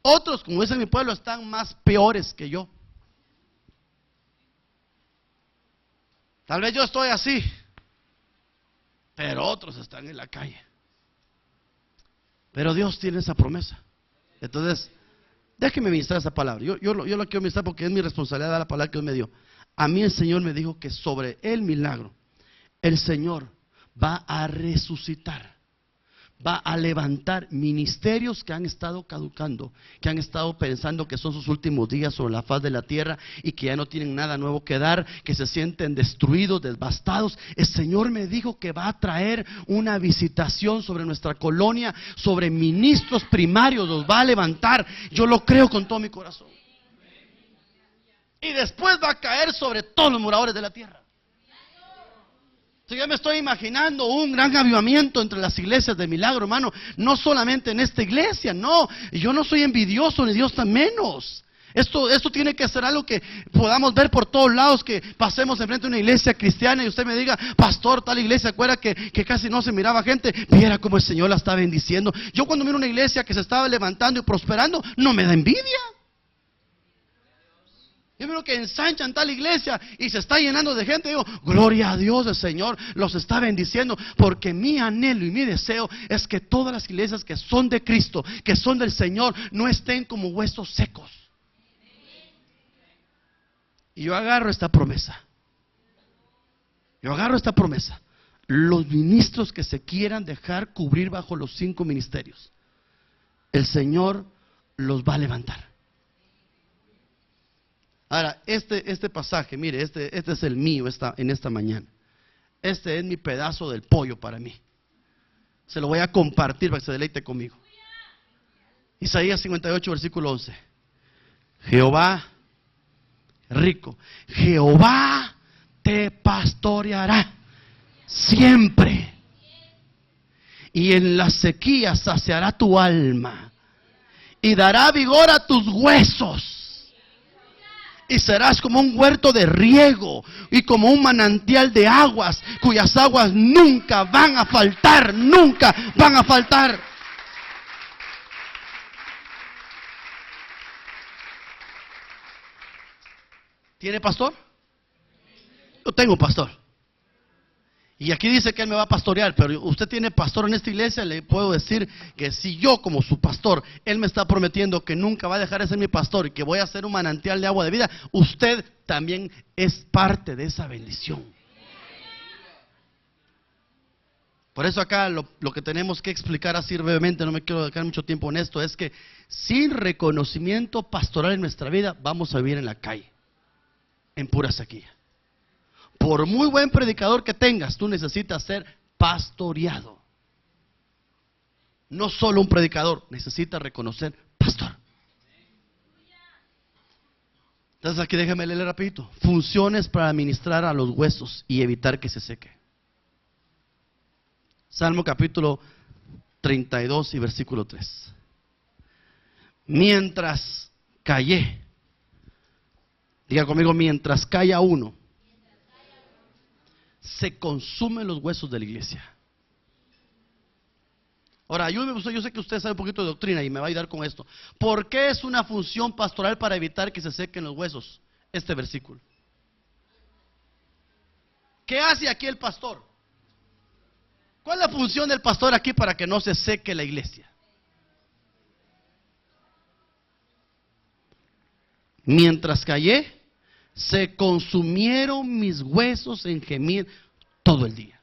Otros, como dice mi pueblo, están más peores que yo. Tal vez yo estoy así, pero otros están en la calle. Pero Dios tiene esa promesa. Entonces, déjeme ministrar esa palabra. Yo lo quiero ministrar porque es mi responsabilidad dar la palabra que Dios me dio. A mí el Señor me dijo que sobre el milagro, el Señor va a resucitar. Va a levantar ministerios que han estado caducando, que han estado pensando que son sus últimos días sobre la faz de la tierra y que ya no tienen nada nuevo que dar, que se sienten destruidos, devastados. El Señor me dijo que va a traer una visitación sobre nuestra colonia, sobre ministros primarios, los va a levantar. Yo lo creo con todo mi corazón. Y después va a caer sobre todos los moradores de la tierra. Yo me estoy imaginando un gran avivamiento entre las iglesias de milagro, hermano. No solamente en esta iglesia, no. Yo no soy envidioso, ni Dios tan menos. Esto tiene que ser algo que podamos ver por todos lados, que pasemos enfrente de una iglesia cristiana y usted me diga, pastor, tal iglesia, acuerda que casi no se miraba gente. Viera cómo el Señor la está bendiciendo. Yo cuando miro una iglesia que se estaba levantando y prosperando, no me da envidia. Yo veo que ensanchan tal iglesia y se está llenando de gente. Digo, gloria a Dios, el Señor los está bendiciendo. Porque mi anhelo y mi deseo es que todas las iglesias que son de Cristo, que son del Señor, no estén como huesos secos. Y yo agarro esta promesa. los ministros que se quieran dejar cubrir bajo los 5 ministerios, el Señor los va a levantar. Ahora, este pasaje, mire, este es el mío en esta mañana. Este es mi pedazo del pollo para mí. Se lo voy a compartir para que se deleite conmigo. Isaías 58, versículo 11. Jehová, rico, Jehová te pastoreará siempre, y en la sequía saciará tu alma, y dará vigor a tus huesos, y serás como un huerto de riego y como un manantial de aguas, cuyas aguas nunca van a faltar, nunca van a faltar. ¿Tiene pastor? Yo tengo pastor. Y aquí dice que él me va a pastorear, pero usted tiene pastor en esta iglesia. Le puedo decir que si yo como su pastor, él me está prometiendo que nunca va a dejar de ser mi pastor y que voy a ser un manantial de agua de vida, usted también es parte de esa bendición. Por eso acá lo que tenemos que explicar así brevemente, no me quiero dedicar mucho tiempo en esto, es que sin reconocimiento pastoral en nuestra vida vamos a vivir en la calle, en pura sequía. Por muy buen predicador que tengas, tú necesitas ser pastoreado. No solo un predicador, necesita reconocer pastor. Entonces aquí déjeme leer rapidito. Funciones para administrar a los huesos y evitar que se seque. Salmo capítulo 32 y versículo 3. Mientras callé, diga conmigo, mientras calla uno, se consumen los huesos de la iglesia. Ahora, ayúdeme usted, yo sé que usted sabe un poquito de doctrina y me va a ayudar con esto. ¿Por qué es una función pastoral para evitar que se sequen los huesos? Este versículo. ¿Qué hace aquí el pastor? ¿Cuál es la función del pastor aquí para que no se seque la iglesia? Mientras callé, se consumieron mis huesos en gemir todo el día.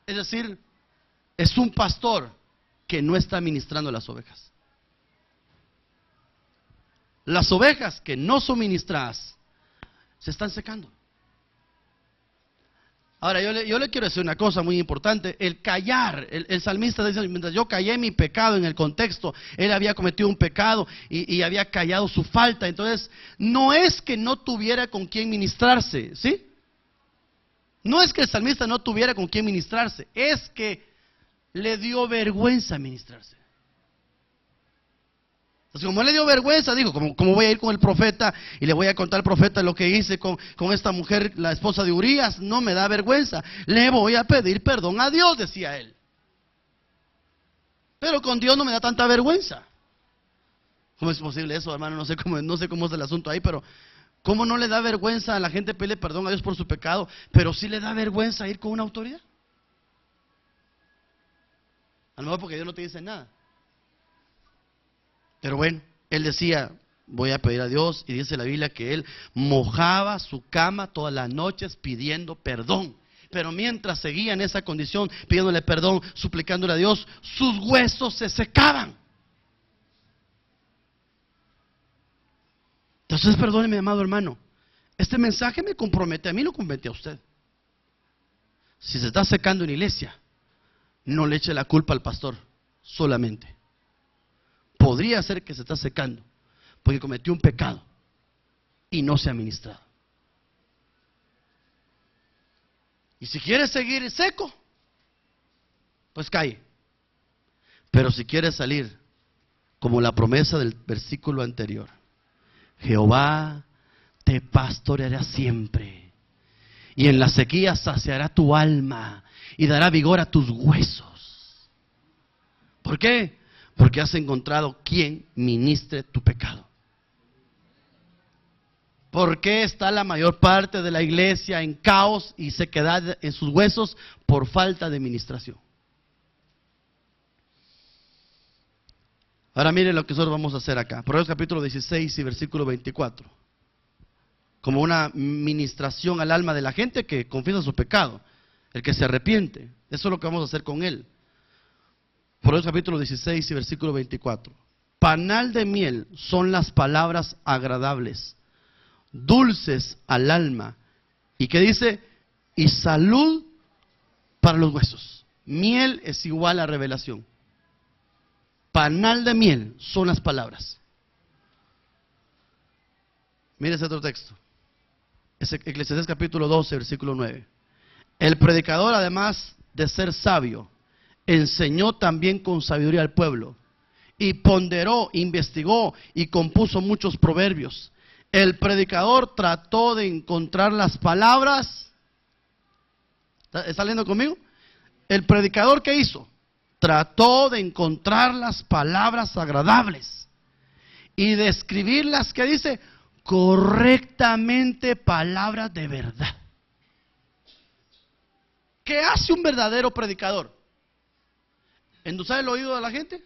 Es decir, es un pastor que no está ministrando las ovejas. Las ovejas que no son ministradas se están secando. Ahora, yo le quiero decir una cosa muy importante. El callar, el salmista dice, mientras yo callé mi pecado, en el contexto, él había cometido un pecado y había callado su falta. Entonces, no es que no tuviera con quién ministrarse, ¿sí? No es que el salmista no tuviera con quién ministrarse, es que le dio vergüenza ministrarse. Entonces, como le dio vergüenza, dijo, ¿cómo voy a ir con el profeta y le voy a contar al profeta lo que hice con esta mujer, la esposa de Urías? No me da vergüenza, le voy a pedir perdón a Dios, decía él. Pero con Dios no me da tanta vergüenza. ¿Cómo es posible eso, hermano? No sé cómo es el asunto ahí, pero ¿cómo no le da vergüenza a la gente pedirle perdón a Dios por su pecado, pero sí le da vergüenza ir con una autoridad? A lo mejor porque Dios no te dice nada. Pero bueno, él decía, voy a pedir a Dios, y dice la Biblia que él mojaba su cama todas las noches pidiendo perdón. Pero mientras seguía en esa condición, pidiéndole perdón, suplicándole a Dios, sus huesos se secaban. Entonces, perdóneme, amado hermano, este mensaje me compromete a mí, lo compromete a usted. Si se está secando en iglesia, no le eche la culpa al pastor solamente. Podría ser que se está secando porque cometió un pecado y no se ha ministrado. Y si quiere seguir seco, pues cae. Pero si quiere salir como la promesa del versículo anterior, Jehová te pastoreará siempre, y en la sequía saciará tu alma y dará vigor a tus huesos. ¿Por qué? Porque has encontrado quien ministre tu pecado. ¿Por qué está la mayor parte de la iglesia en caos y sequedad en sus huesos? Por falta de ministración. Ahora miren lo que nosotros vamos a hacer acá. Proverbios capítulo 16 y versículo 24. Como una ministración al alma de la gente que confiesa su pecado. el que se arrepiente. Eso es lo que vamos a hacer con él. Proverbios capítulo 16 y versículo 24. Panal de miel son las palabras agradables, dulces al alma. ¿Y qué dice? Y salud para los huesos. Miel es igual a revelación. Panal de miel son las palabras. Mire ese otro texto. Es Eclesiastés capítulo 12, versículo 9. El predicador, además de ser sabio, enseñó también con sabiduría al pueblo, y ponderó, investigó y compuso muchos proverbios. El predicador trató de encontrar las palabras. ¿Está leyendo conmigo? El predicador, ¿qué hizo? Trató de encontrar las palabras agradables y de escribirlas, ¿qué dice? Correctamente, palabras de verdad. ¿Qué hace un verdadero predicador? ¿Endulzar el oído de la gente?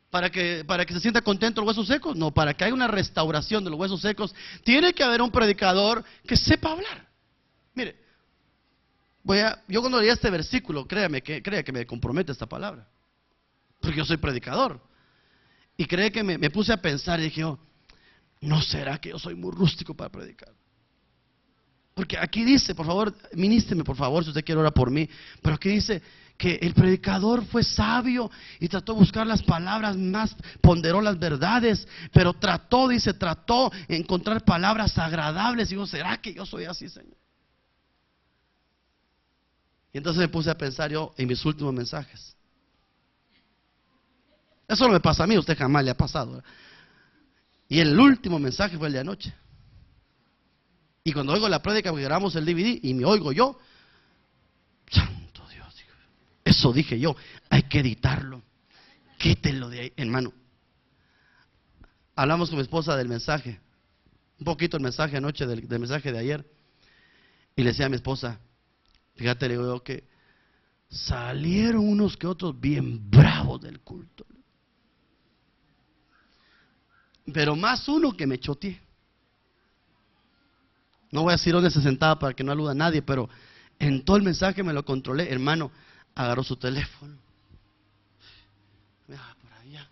¿Para que se sienta contento el hueso seco? No, para que haya una restauración de los huesos secos, tiene que haber un predicador que sepa hablar. Mire, yo cuando leía este versículo, crea que me compromete esta palabra, porque yo soy predicador. Y cree que me puse a pensar y dije, ¿no será que yo soy muy rústico para predicar? Porque aquí dice, por favor, ministreme por favor si usted quiere orar por mí, pero aquí dice que el predicador fue sabio y trató de buscar las palabras más, ponderó las verdades, pero trató de encontrar palabras agradables. Y digo, ¿será que yo soy así, Señor? Y entonces me puse a pensar yo en mis últimos mensajes. Eso no me pasa a mí, a usted jamás le ha pasado, ¿verdad? Y el último mensaje fue el de anoche. Y cuando oigo la prédica, porque grabamos el DVD y me oigo yo, santo Dios, eso dije yo, hay que editarlo, quítenlo de ahí, hermano. Hablamos con mi esposa del mensaje, un poquito el mensaje anoche, del mensaje de ayer, y le decía a mi esposa, fíjate, le digo yo, que salieron unos que otros bien bravos del culto, pero más uno que me choteé. No voy a decir dónde se sentaba para que no aluda a nadie, pero en todo el mensaje me lo controlé. Hermano, agarró su teléfono, miraba por allá,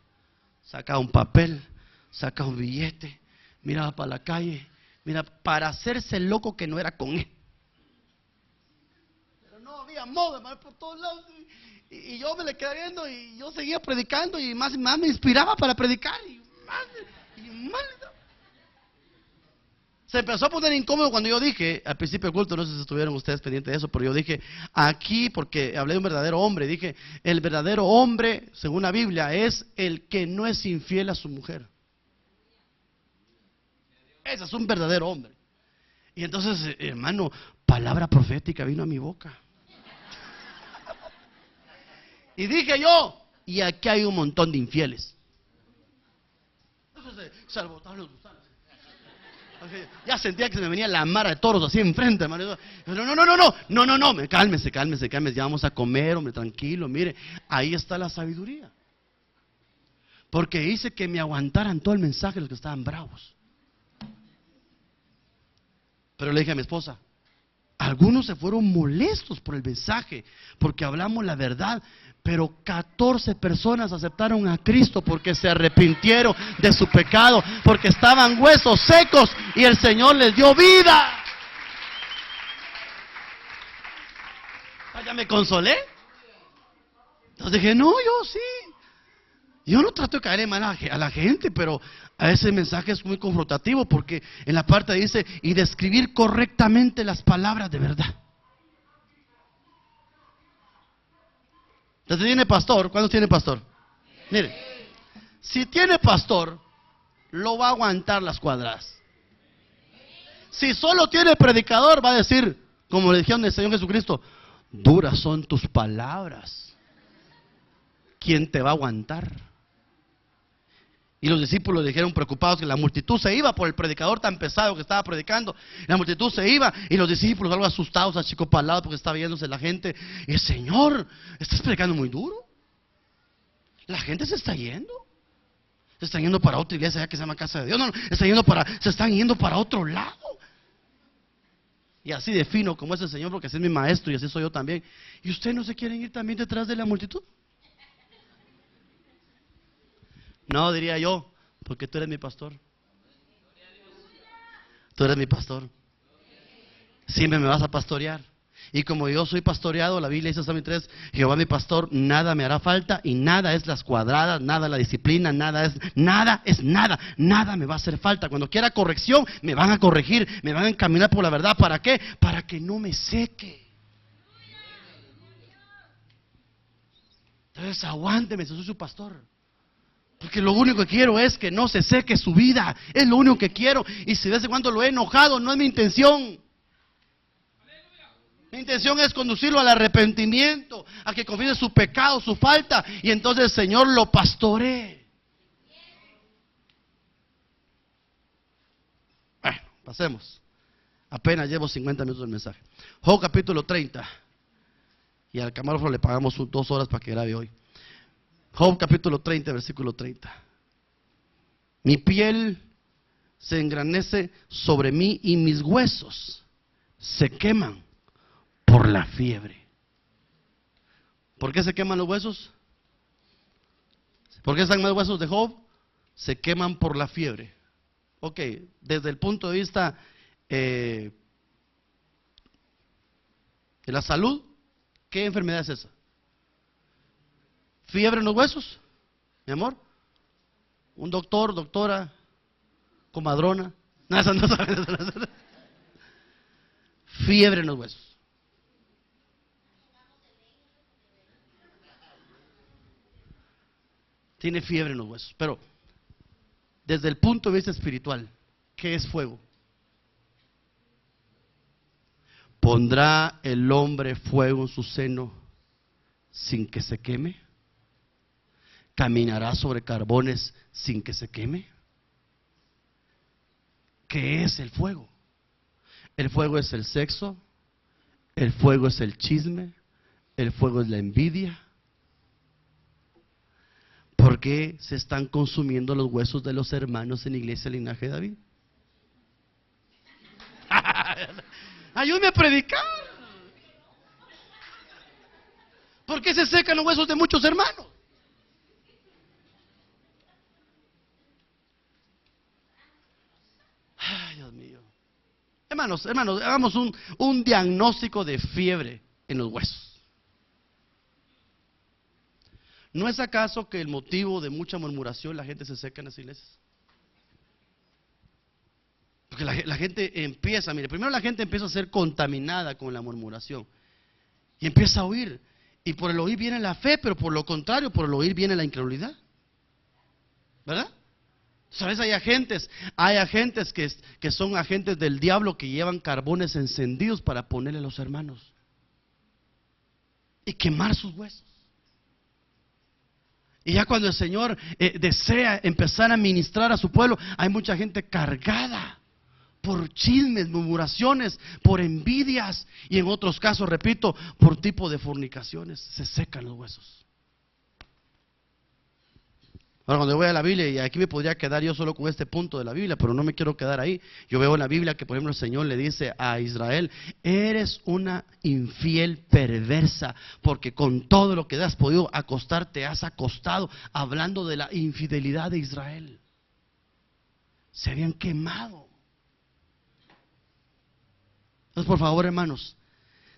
sacaba un papel, sacaba un billete, miraba para la calle, mira, para hacerse el loco que no era con él. Pero no había modo, hermano, por todos lados. Y yo me le quedé viendo y yo seguía predicando y más me inspiraba para predicar. Y más. Se empezó a poner incómodo cuando yo dije, al principio del culto, no sé si estuvieron ustedes pendientes de eso, pero yo dije, aquí, porque hablé de un verdadero hombre, dije, el verdadero hombre, según la Biblia, es el que no es infiel a su mujer. Ese es un verdadero hombre. Y entonces, hermano, palabra profética vino a mi boca. Y dije yo, y aquí hay un montón de infieles. Entonces, se albotaron los gusanos. Ya sentía que se me venía la mara de toros así enfrente, hermano. No, cálmese, ya vamos a comer, hombre, tranquilo, mire, ahí está la sabiduría. Porque hice que me aguantaran todo el mensaje los que estaban bravos. Pero le dije a mi esposa, algunos se fueron molestos por el mensaje, porque hablamos la verdad, pero 14 personas aceptaron a Cristo porque se arrepintieron de su pecado, porque estaban huesos secos y el Señor les dio vida. Ya me consolé. Entonces dije, no, yo no trato de caer mal a la gente, pero a ese mensaje es muy confrontativo, porque en la parte dice, y describir correctamente las palabras de verdad. Entonces tiene pastor. ¿Cuántos tiene pastor? Mire, si tiene pastor, lo va a aguantar las cuadradas. Si solo tiene predicador, va a decir, como le dijeron al Señor Jesucristo, duras son tus palabras. ¿Quién te va a aguantar? Y los discípulos dijeron preocupados que la multitud se iba por el predicador tan pesado que estaba predicando. La multitud se iba y los discípulos algo asustados, achicopalados, porque estaba viéndose la gente. Y el Señor, estás predicando muy duro. La gente se está yendo. Se están yendo para otra iglesia que se llama Casa de Dios. Se están yendo para otro lado. Y así de fino como es el Señor, porque así es mi maestro y así soy yo también. ¿Y ustedes no se quieren ir también detrás de la multitud? No, diría yo, porque tú eres mi pastor. Tú eres mi pastor. Siempre me vas a pastorear. Y como yo soy pastoreado, la Biblia dice en Salmo 3, Jehová mi pastor, nada me hará falta, y nada es las cuadradas, nada la disciplina, nada me va a hacer falta. Cuando quiera corrección, me van a corregir, me van a encaminar por la verdad. ¿Para qué? Para que no me seque. Entonces aguánteme, si soy su pastor. Porque lo único que quiero es que no se seque su vida. Es lo único que quiero. Y si de vez en cuando lo he enojado, no es mi intención. Mi intención es conducirlo al arrepentimiento, a que confiese su pecado, su falta, y entonces el Señor lo pastoree. Bueno, pasemos. Apenas llevo 50 minutos del mensaje. Job capítulo 30. Y al camarógrafo le pagamos 2 horas para que grabe hoy. Job capítulo 30, versículo 30. Mi piel se engrandece sobre mí y mis huesos se queman por la fiebre. ¿Por qué se queman los huesos? ¿Por qué están los huesos de Job? Se queman por la fiebre. Ok, desde el punto de vista de la salud, ¿qué enfermedad es esa? ¿Fiebre en los huesos? Mi amor. Un doctor, doctora, comadrona. No, eso no sabe. Fiebre en los huesos. Tiene fiebre en los huesos. Pero desde el punto de vista espiritual, ¿qué es fuego? ¿Pondrá el hombre fuego en su seno sin que se queme? ¿Caminará sobre carbones sin que se queme? ¿Qué es el fuego? El fuego es el sexo, el fuego es el chisme, el fuego es la envidia. ¿Por qué se están consumiendo los huesos de los hermanos en la iglesia del linaje de David? Ayúdame a predicar. ¿Por qué se secan los huesos de muchos hermanos? Ay, Dios mío. Hermanos, hagamos un diagnóstico de fiebre en los huesos. ¿No es acaso que el motivo de mucha murmuración la gente se seca en las iglesias? Porque la gente empieza, mire, primero la gente empieza a ser contaminada con la murmuración y empieza a oír. Y por el oír viene la fe, pero por lo contrario, por el oír viene la incredulidad. ¿Verdad? ¿Sabes? Hay agentes que son agentes del diablo que llevan carbones encendidos para ponerle a los hermanos y quemar sus huesos. Y ya cuando el Señor desea empezar a ministrar a su pueblo, hay mucha gente cargada por chismes, murmuraciones, por envidias y en otros casos, repito, por tipo de fornicaciones. Se secan los huesos. Ahora cuando voy a la Biblia, y aquí me podría quedar yo solo con este punto de la Biblia, pero no me quiero quedar ahí. Yo veo en la Biblia que por ejemplo el Señor le dice a Israel: eres una infiel perversa, porque con todo lo que has podido acostar, te has acostado, hablando de la infidelidad de Israel. Se habían quemado. Entonces, por favor, hermanos,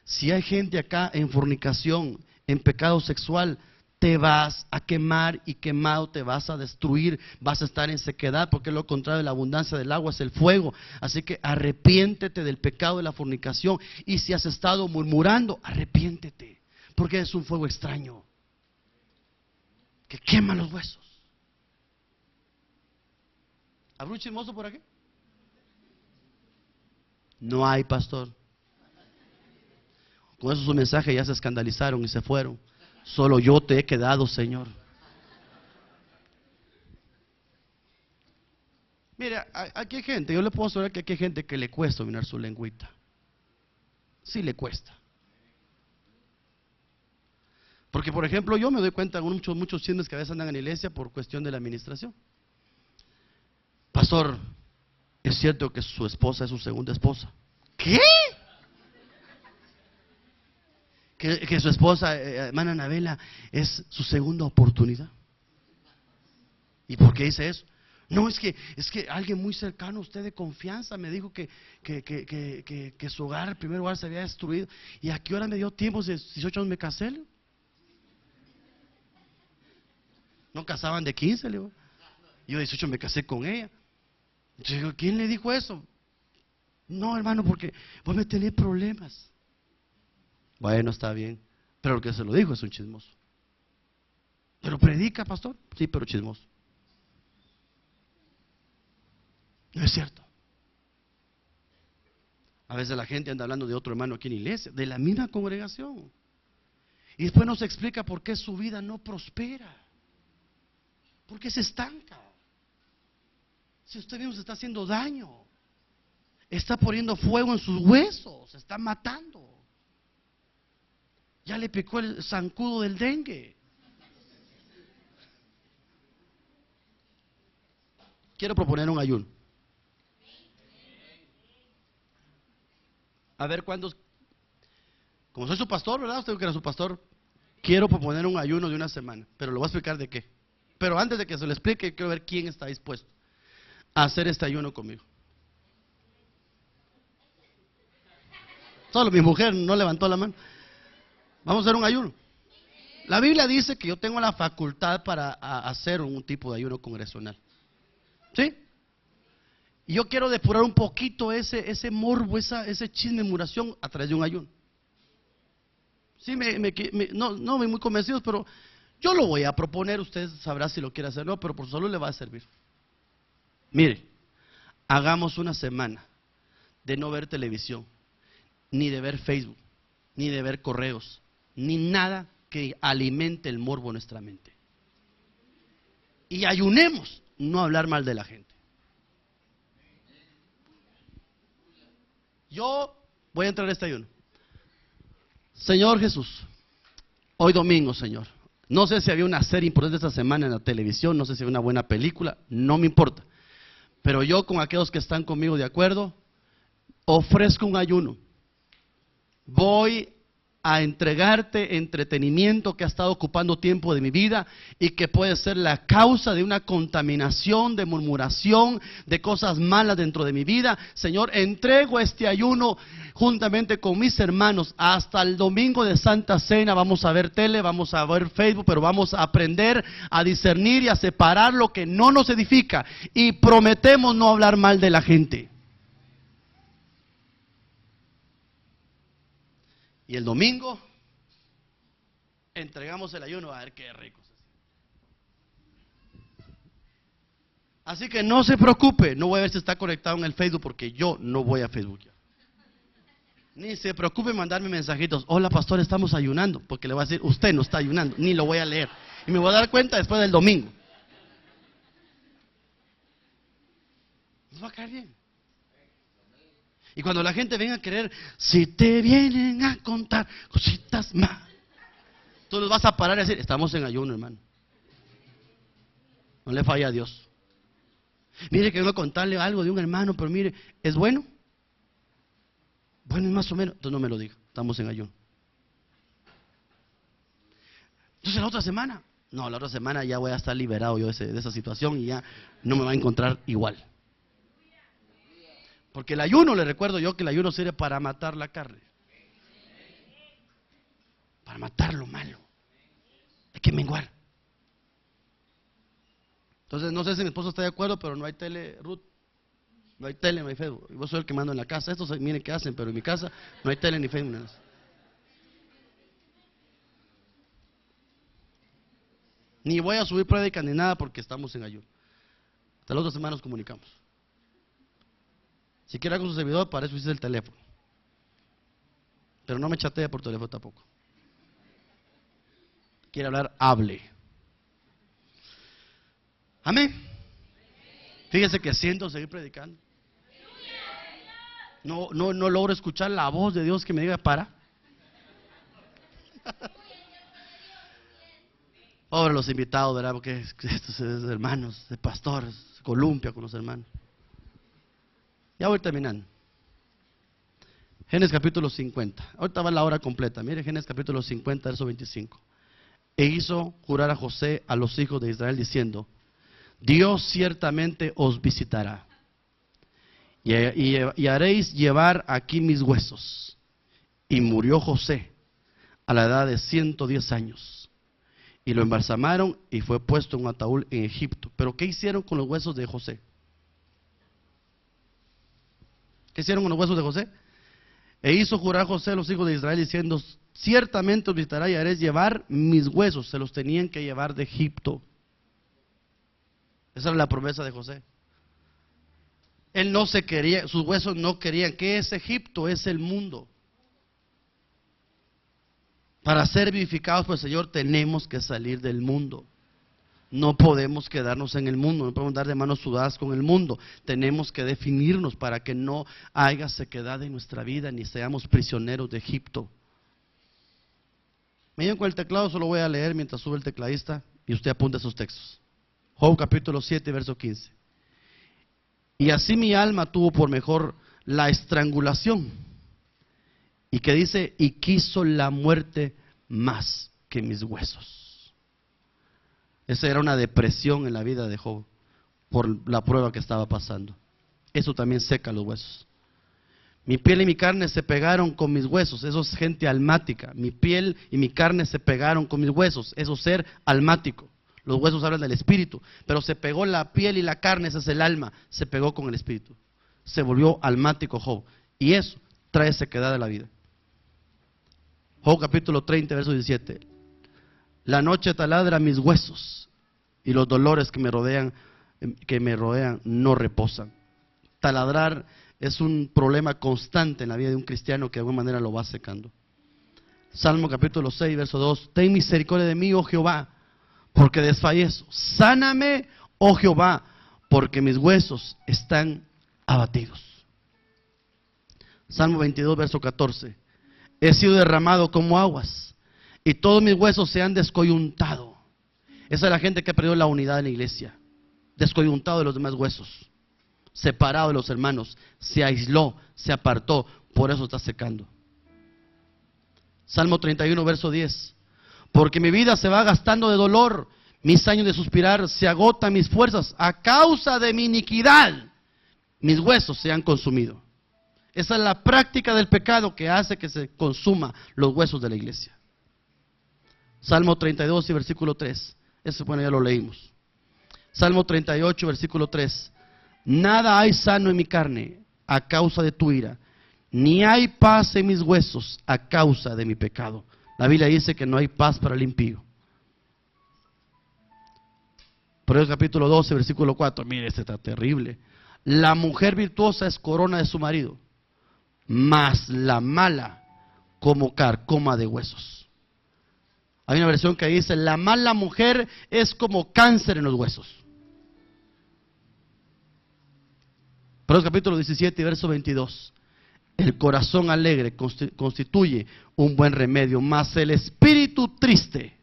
si hay gente acá en fornicación, en pecado sexual, te vas a quemar y quemado te vas a destruir, vas a estar en sequedad, porque lo contrario de la abundancia del agua es el fuego. Así que arrepiéntete del pecado de la fornicación, y si has estado murmurando, arrepiéntete, porque es un fuego extraño que quema los huesos. ¿Habrá un chismoso por aquí? No hay, pastor. Con eso su mensaje ya se escandalizaron y se fueron. Solo yo te he quedado, Señor. Mira, aquí hay gente, yo le puedo asegurar que aquí hay gente que le cuesta dominar su lengüita. Sí le cuesta. Porque, por ejemplo, yo me doy cuenta de muchos chismes que a veces andan en la iglesia por cuestión de la administración. Pastor, ¿es cierto que su esposa es su segunda esposa? ¿Qué? que su esposa, hermana Anabela, es su segunda oportunidad. ¿Y por qué dice eso? No, es que alguien muy cercano a usted de confianza me dijo que su hogar, el primer hogar, se había destruido. ¿Y a qué hora me dio tiempo? Si 18 años me casé. No casaban de 15, le digo. Yo de 18 me casé con ella. Yo digo, ¿quién le dijo eso? No, hermano, porque vos me tenés problemas. Bueno, está bien. Pero el que se lo dijo es un chismoso. ¿Pero predica, pastor? Sí, pero chismoso. No es cierto. A veces la gente anda hablando de otro hermano aquí en la iglesia, de la misma congregación. Y después nos explica por qué su vida no prospera. Porque se estanca. Si usted mismo se está haciendo daño, está poniendo fuego en sus huesos, se está matando. Ya le picó el zancudo del dengue. Quiero proponer un ayuno. A ver cuántos, como soy su pastor, ¿verdad? Usted que era su pastor. Quiero proponer un ayuno de una semana, pero le voy a explicar de qué. Pero antes de que se lo explique, quiero ver quién está dispuesto a hacer este ayuno conmigo. Solo mi mujer no levantó la mano. Vamos a hacer un ayuno. La Biblia dice que yo tengo la facultad para hacer un tipo de ayuno congresional. ¿Sí? Y yo quiero depurar un poquito ese morbo, ese chisme, murmuración a través de un ayuno. Sí, no me muy convencidos, pero yo lo voy a proponer. Usted sabrá si lo quiere hacer o no, pero por su salud le va a servir. Mire, hagamos una semana de no ver televisión, ni de ver Facebook, ni de ver correos, ni nada que alimente el morbo en nuestra mente. Y ayunemos, no hablar mal de la gente. Yo voy a entrar en este ayuno. Señor Jesús, hoy domingo, Señor, no sé si había una serie importante esta semana en la televisión, no sé si había una buena película, no me importa. Pero yo, con aquellos que están conmigo de acuerdo, ofrezco un ayuno. Voy a entregarte entretenimiento que ha estado ocupando tiempo de mi vida y que puede ser la causa de una contaminación, de murmuración, de cosas malas dentro de mi vida. Señor, entrego este ayuno juntamente con mis hermanos hasta el domingo de Santa Cena. Vamos a ver tele, vamos a ver Facebook, pero vamos a aprender a discernir y a separar lo que no nos edifica, y prometemos no hablar mal de la gente. Y el domingo entregamos el ayuno, a ver qué rico. Así que no se preocupe, no voy a ver si está conectado en el Facebook, porque yo no voy a Facebook. Ni se preocupe en mandarme mensajitos. Hola pastor, estamos ayunando, porque le voy a decir, usted no está ayunando, ni lo voy a leer. Y me voy a dar cuenta después del domingo. Nos va a caer bien. Y cuando la gente venga a querer, si te vienen a contar cositas más, tú nos vas a parar y decir, estamos en ayuno, hermano. No le falla a Dios. Mire que vengo a contarle algo de un hermano, pero mire, ¿es bueno? Bueno, más o menos. Entonces no me lo diga, estamos en ayuno. Entonces la otra semana, no, la otra semana ya voy a estar liberado yo de esa situación y ya no me va a encontrar igual. Porque el ayuno, le recuerdo yo que el ayuno sirve para matar la carne, para matar lo malo. Hay que menguar. Entonces no sé si mi esposo está de acuerdo, pero no hay tele, Ruth. No hay tele, no hay Facebook. Yo soy el que mando en la casa. Estos miren qué hacen, pero en mi casa no hay tele ni Facebook. Nada. Ni voy a subir prédica ni nada porque estamos en ayuno. Hasta la otra semana nos comunicamos. Si quiere con su servidor, para eso hice el teléfono. Pero no me chatee por teléfono tampoco. Quiere hablar, hable. Amén. Fíjese que siento seguir predicando. No logro escuchar la voz de Dios que me diga para. Pobre los invitados, ¿verdad? Porque estos hermanos de pastores se columpia con los hermanos. Ya voy terminando. Génesis capítulo 50. Ahorita va la hora completa. Mire Génesis capítulo 50, verso 25. E hizo jurar a José a los hijos de Israel diciendo: Dios ciertamente os visitará y haréis llevar aquí mis huesos. Y murió José a la edad de 110 años. Y lo embalsamaron y fue puesto en un ataúd en Egipto. Pero ¿qué hicieron con los huesos de José? ¿Qué hicieron con los huesos de José? E hizo jurar José a los hijos de Israel diciendo: ciertamente os visitará y haréis llevar mis huesos. Se los tenían que llevar de Egipto. Esa era la promesa de José. Él no se quería, sus huesos no querían. ¿Qué es Egipto? Es el mundo. Para ser vivificados por el Señor tenemos que salir del mundo. No podemos quedarnos en el mundo, no podemos dar de manos sudadas con el mundo. Tenemos que definirnos para que no haya sequedad en nuestra vida ni seamos prisioneros de Egipto. Me llevo con el teclado, solo voy a leer mientras sube el tecladista y usted apunta esos textos. Job capítulo 7, verso 15. Y así mi alma tuvo por mejor la estrangulación. Y que dice: y quiso la muerte más que mis huesos. Esa era una depresión en la vida de Job por la prueba que estaba pasando. Eso también seca los huesos. Mi piel y mi carne se pegaron con mis huesos. Eso es gente almática. Mi piel y mi carne se pegaron con mis huesos. Eso es ser almático. Los huesos hablan del espíritu, pero se pegó la piel y la carne, ese es el alma, se pegó con el espíritu. Se volvió almático Job. Y eso trae sequedad a la vida. Job capítulo 30, verso 17. La noche taladra mis huesos y los dolores que me rodean no reposan. Taladrar es un problema constante en la vida de un cristiano que de alguna manera lo va secando. Salmo capítulo 6, verso 2. Ten misericordia de mí, oh Jehová, porque desfallezco. Sáname, oh Jehová, porque mis huesos están abatidos. Salmo 22, verso 14. He sido derramado como aguas y todos mis huesos se han descoyuntado. Esa es la gente que ha perdido la unidad en la iglesia. Descoyuntado de los demás huesos, separado de los hermanos, se aisló, se apartó, por eso está secando. Salmo 31, verso 10. Porque mi vida se va gastando de dolor, mis años de suspirar, se agotan mis fuerzas, a causa de mi iniquidad, mis huesos se han consumido. Esa es la práctica del pecado que hace que se consuma los huesos de la iglesia. Salmo 32 y versículo 3. Ese, bueno, ya lo leímos. Salmo 38, versículo 3. Nada hay sano en mi carne a causa de tu ira, ni hay paz en mis huesos a causa de mi pecado. La Biblia dice que no hay paz para el impío. Proverbios capítulo 12, versículo 4. Mire, este está terrible. La mujer virtuosa es corona de su marido, mas la mala como carcoma de huesos. Hay una versión que dice: la mala mujer es como cáncer en los huesos. Proverbios capítulo 17, verso 22. El corazón alegre constituye un buen remedio, mas el espíritu triste,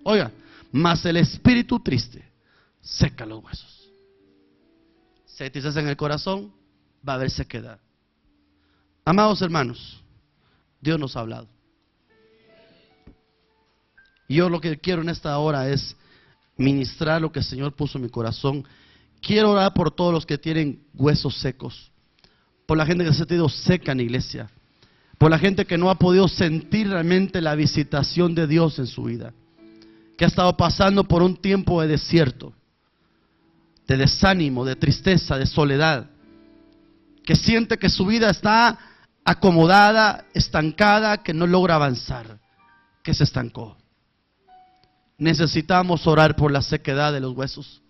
oiga, mas el espíritu triste seca los huesos. Se tristeza en el corazón, va a haber sequedad. Amados hermanos, Dios nos ha hablado. Y yo lo que quiero en esta hora es ministrar lo que el Señor puso en mi corazón. Quiero orar por todos los que tienen huesos secos, por la gente que se ha sentido seca en la iglesia, por la gente que no ha podido sentir realmente la visitación de Dios en su vida, que ha estado pasando por un tiempo de desierto, de desánimo, de tristeza, de soledad, que siente que su vida está acomodada, estancada, que no logra avanzar, que se estancó. Necesitamos orar por la sequedad de los huesos.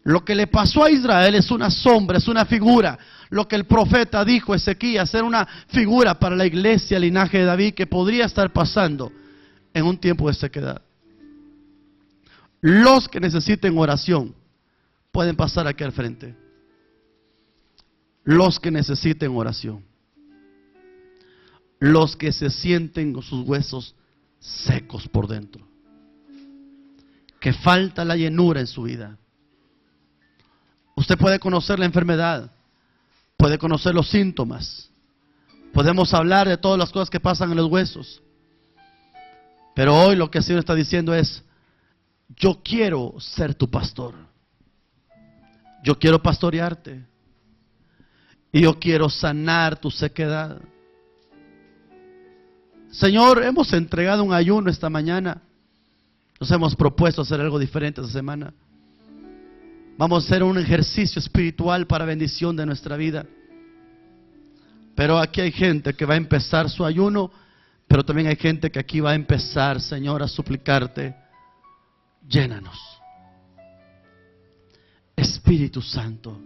Lo que le pasó a Israel es una sombra, es una figura. Lo que el profeta dijo, Ezequías, era una figura para la iglesia, el linaje de David, que podría estar pasando en un tiempo de sequedad. Los que necesiten oración pueden pasar aquí al frente. Los que necesiten oración. Los que se sienten con sus huesos secos por dentro. Que falta la llenura en su vida. Usted puede conocer la enfermedad, puede conocer los síntomas, Podemos hablar de todas las cosas que pasan en los huesos. Pero hoy lo que el Señor está diciendo es: yo quiero ser tu pastor. Yo quiero pastorearte. Y yo quiero sanar tu sequedad. Señor, hemos entregado un ayuno esta mañana. Nos hemos propuesto hacer algo diferente esta semana. Vamos a hacer un ejercicio espiritual para bendición de nuestra vida. Pero aquí hay gente que va a empezar su ayuno, pero también hay gente que aquí va a empezar, Señor, a suplicarte: llénanos. Espíritu Santo,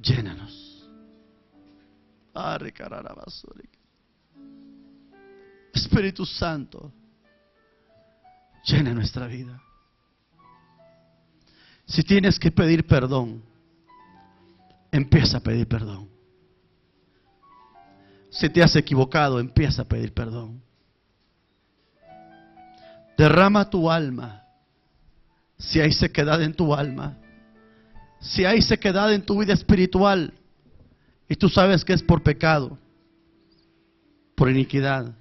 llénanos. Espíritu Santo, llena nuestra vida. Si tienes que pedir perdón, empieza a pedir perdón. Si te has equivocado, empieza a pedir perdón. Derrama tu alma. Si hay sequedad en tu alma, si hay sequedad en tu vida espiritual, y tú sabes que es por pecado, por iniquidad,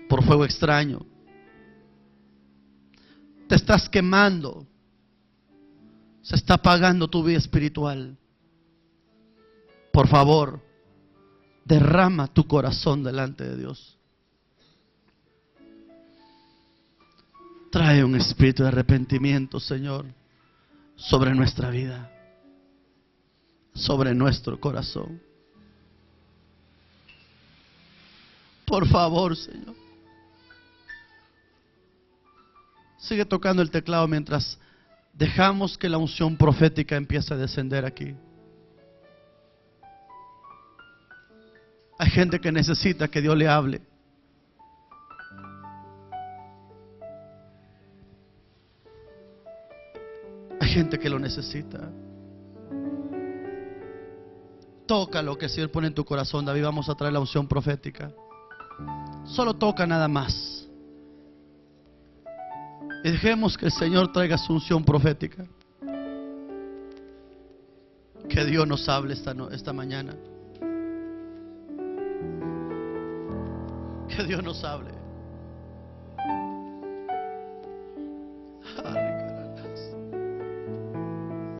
por fuego extraño, te estás quemando, se está apagando tu vida espiritual. Por favor, derrama tu corazón delante de Dios. Trae un espíritu de arrepentimiento, Señor, sobre nuestra vida, sobre nuestro corazón. Por favor, Señor. Sigue tocando el teclado mientras dejamos que la unción profética empiece a descender aquí. Hay gente que necesita que Dios le hable. Hay gente que lo necesita. Toca lo que el Señor pone en tu corazón. David, vamos a traer la unción profética. Solo toca nada más. Y dejemos que el Señor traiga su unción profética. Que Dios nos hable esta mañana. Que Dios nos hable.